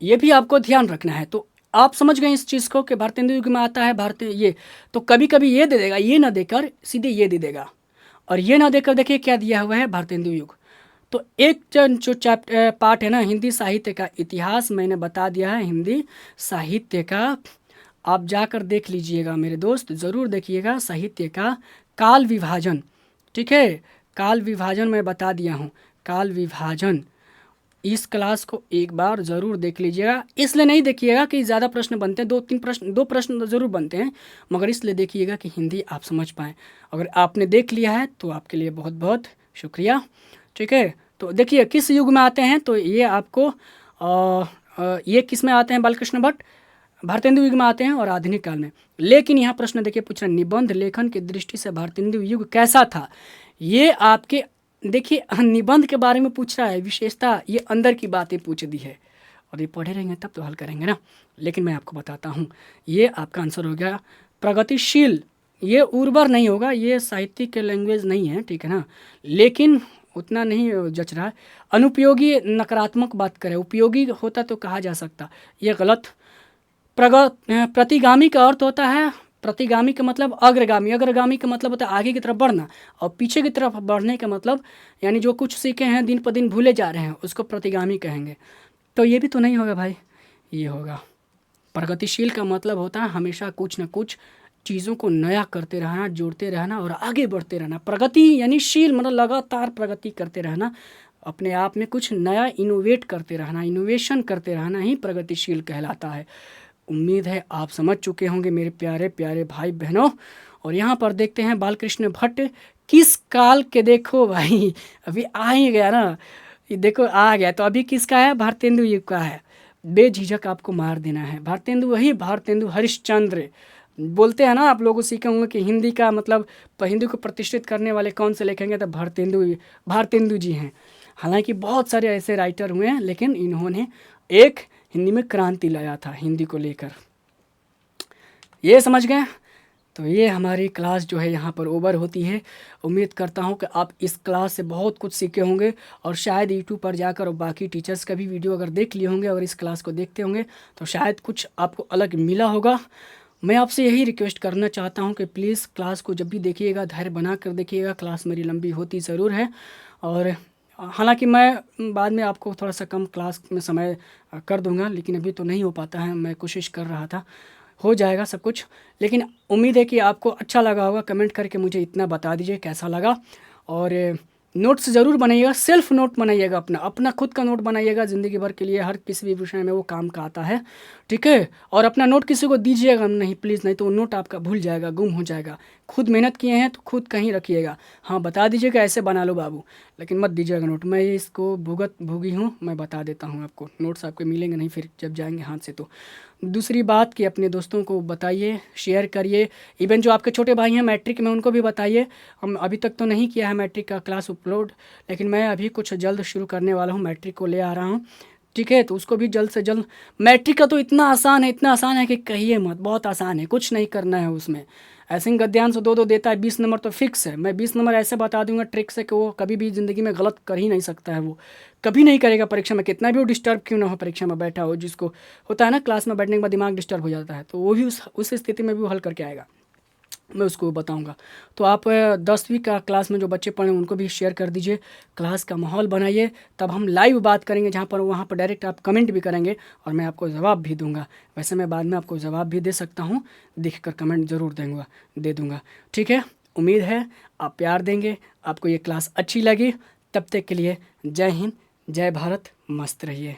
ये भी आपको ध्यान रखना है। तो आप समझ गए इस चीज़ को कि भारतेंदु युग में आता है भारतीय ये। तो कभी कभी ये दे देगा, ये ना देकर सीधे ये दे देगा, और ये ना देकर देखिए क्या दिया हुआ है, भारतेंदु युग। तो एक जो पार्ट है ना हिंदी साहित्य का इतिहास, मैंने बता दिया है हिंदी साहित्य का, आप जाकर देख लीजिएगा मेरे दोस्त, ज़रूर देखिएगा। साहित्य का काल विभाजन, ठीक है, काल विभाजन मैं बता दिया हूँ। काल विभाजन इस क्लास को एक बार ज़रूर देख लीजिएगा। इसलिए नहीं देखिएगा कि ज़्यादा प्रश्न बनते हैं, 2-3 प्रश्न, 2 प्रश्न ज़रूर बनते हैं, मगर इसलिए देखिएगा कि हिंदी आप समझ पाएँ। अगर आपने देख लिया है तो आपके लिए बहुत बहुत शुक्रिया, ठीक है। तो देखिए किस युग में आते हैं, तो ये आपको ये किस में आते हैं, बालकृष्ण भट्ट, भारतेंदु युग में आते हैं और आधुनिक काल में। लेकिन यहाँ प्रश्न देखिए पूछ रहा है, निबंध लेखन की दृष्टि से भारतेंदु युग कैसा था? ये आपके देखिए निबंध के बारे में पूछ रहा है, विशेषता ये अंदर की बातें पूछ दी है, और ये पढ़े रहेंगे तब तो हल करेंगे ना। लेकिन मैं आपको बताता हूँ, ये आपका आंसर हो गया प्रगतिशील। ये उर्वर नहीं होगा, ये साहित्यिक लैंग्वेज नहीं है, ठीक है ना, लेकिन उतना नहीं जच रहा है। अनुपयोगी नकारात्मक बात करें, उपयोगी होता तो कहा जा सकता, ये गलत। प्रतिगामी का अर्थ होता है, प्रतिगामी का मतलब अग्रगामी, अग्रगामी का मतलब होता है आगे की तरफ बढ़ना, और पीछे की तरफ बढ़ने का मतलब यानी जो कुछ सीखे हैं दिन पर दिन भूले जा रहे हैं उसको प्रतिगामी कहेंगे। तो ये भी तो नहीं होगा भाई, ये होगा। प्रगतिशील का मतलब होता है हमेशा कुछ न कुछ चीज़ों को नया करते रहना, जोड़ते रहना और आगे बढ़ते रहना। प्रगति यानी शील मतलब लगातार प्रगति करते रहना, अपने आप में कुछ नया इनोवेट करते रहना, इनोवेशन करते रहना ही प्रगतिशील कहलाता है। उम्मीद है आप समझ चुके होंगे मेरे प्यारे प्यारे भाई बहनों। और यहाँ पर देखते हैं बालकृष्ण भट्ट किस काल के, देखो भाई अभी आ ही गया ना, ये देखो आ गया, तो अभी किसका है? भारतेंदु युग का है। बेझिझक आपको मार देना है, भारतेंदु वही भारतेंदु हरिश्चंद्र। बोलते हैं ना, आप लोगों को सीखे होंगे कि हिंदी का मतलब हिंदी को प्रतिष्ठित करने वाले कौन से लिखेंगे, तो भारतेंदु जी हैं। हालांकि बहुत सारे ऐसे राइटर हुए हैं, लेकिन इन्होंने एक हिंदी में क्रांति लाया था हिंदी को लेकर। ये समझ गए? तो ये हमारी क्लास जो है यहाँ पर ओवर होती है। उम्मीद करता हूँ कि आप इस क्लास से बहुत कुछ सीखे होंगे, और शायद यूट्यूब पर जाकर और बाकी टीचर्स का भी वीडियो अगर देख लिए होंगे और इस क्लास को देखते होंगे तो शायद कुछ आपको अलग मिला होगा। मैं आपसे यही रिक्वेस्ट करना चाहता हूँ कि प्लीज़ क्लास को जब भी देखिएगा धैर्य बना कर देखिएगा। क्लास मेरी लंबी होती ज़रूर है, और हालांकि मैं बाद में आपको थोड़ा सा कम क्लास में समय कर दूंगा, लेकिन अभी तो नहीं हो पाता है। मैं कोशिश कर रहा था, हो जाएगा सब कुछ। लेकिन उम्मीद है कि आपको अच्छा लगा होगा। कमेंट करके मुझे इतना बता दीजिए कैसा लगा, और नोट्स ज़रूर बनाइएगा, सेल्फ नोट बनाइएगा, अपना अपना खुद का नोट बनाइएगा ज़िंदगी भर के लिए, हर किसी भी विषय में वो काम का आता है, ठीक है। और अपना नोट किसी को दीजिएगा नहीं प्लीज़, नहीं तो वो नोट आपका भूल जाएगा, गुम हो जाएगा। खुद मेहनत किए हैं तो खुद कहीं रखिएगा। हाँ बता दीजिएगा ऐसे बना लो बाबू, लेकिन मत दीजिएगा नोट। मैं इसको भोगी हूँ, मैं बता देता हूँ आपको। नोट्स आपके मिलेंगे नहीं फिर जब जाएंगे हाथ से। तो दूसरी बात कि अपने दोस्तों को बताइए, शेयर करिए। इवन जो आपके छोटे भाई हैं मैट्रिक में, उनको भी बताइए। हम अभी तक तो नहीं किया है मैट्रिक का क्लास अपलोड, लेकिन मैं अभी कुछ जल्द शुरू करने वाला हूँ, मैट्रिक को ले आ रहा हूँ, ठीक है। तो उसको भी जल्द से जल्द। मैट्रिक का तो इतना आसान है, इतना आसान है कि कहिए मत, बहुत आसान है, कुछ नहीं करना है उसमें। ऐसे ही गद्यांश 2-2 देता है, 20 नंबर तो फिक्स है। मैं 20 नंबर ऐसे बता दूंगा ट्रिक से कि वो कभी भी ज़िंदगी में गलत कर ही नहीं सकता है, वो कभी नहीं करेगा परीक्षा में, कितना भी वो डिस्टर्ब क्यों ना हो परीक्षा में बैठा हो। जिसको होता है ना क्लास में बैठने के बाद दिमाग डिस्टर्ब हो जाता है, तो वो भी उस स्थिति में भी वो हल करके आएगा, मैं उसको बताऊंगा। तो आप 10वीं का क्लास में जो बच्चे पढ़े उनको भी शेयर कर दीजिए, क्लास का माहौल बनाइए। तब हम लाइव बात करेंगे, जहाँ पर वहाँ पर डायरेक्ट आप कमेंट भी करेंगे और मैं आपको जवाब भी दूंगा। वैसे मैं बाद में आपको जवाब भी दे सकता हूँ, दिख कर कमेंट ज़रूर दे दूँगा, ठीक है। उम्मीद है आप प्यार देंगे, आपको ये क्लास अच्छी लगी। तब तक के लिए जय हिंद, जय भारत, मस्त रहिए।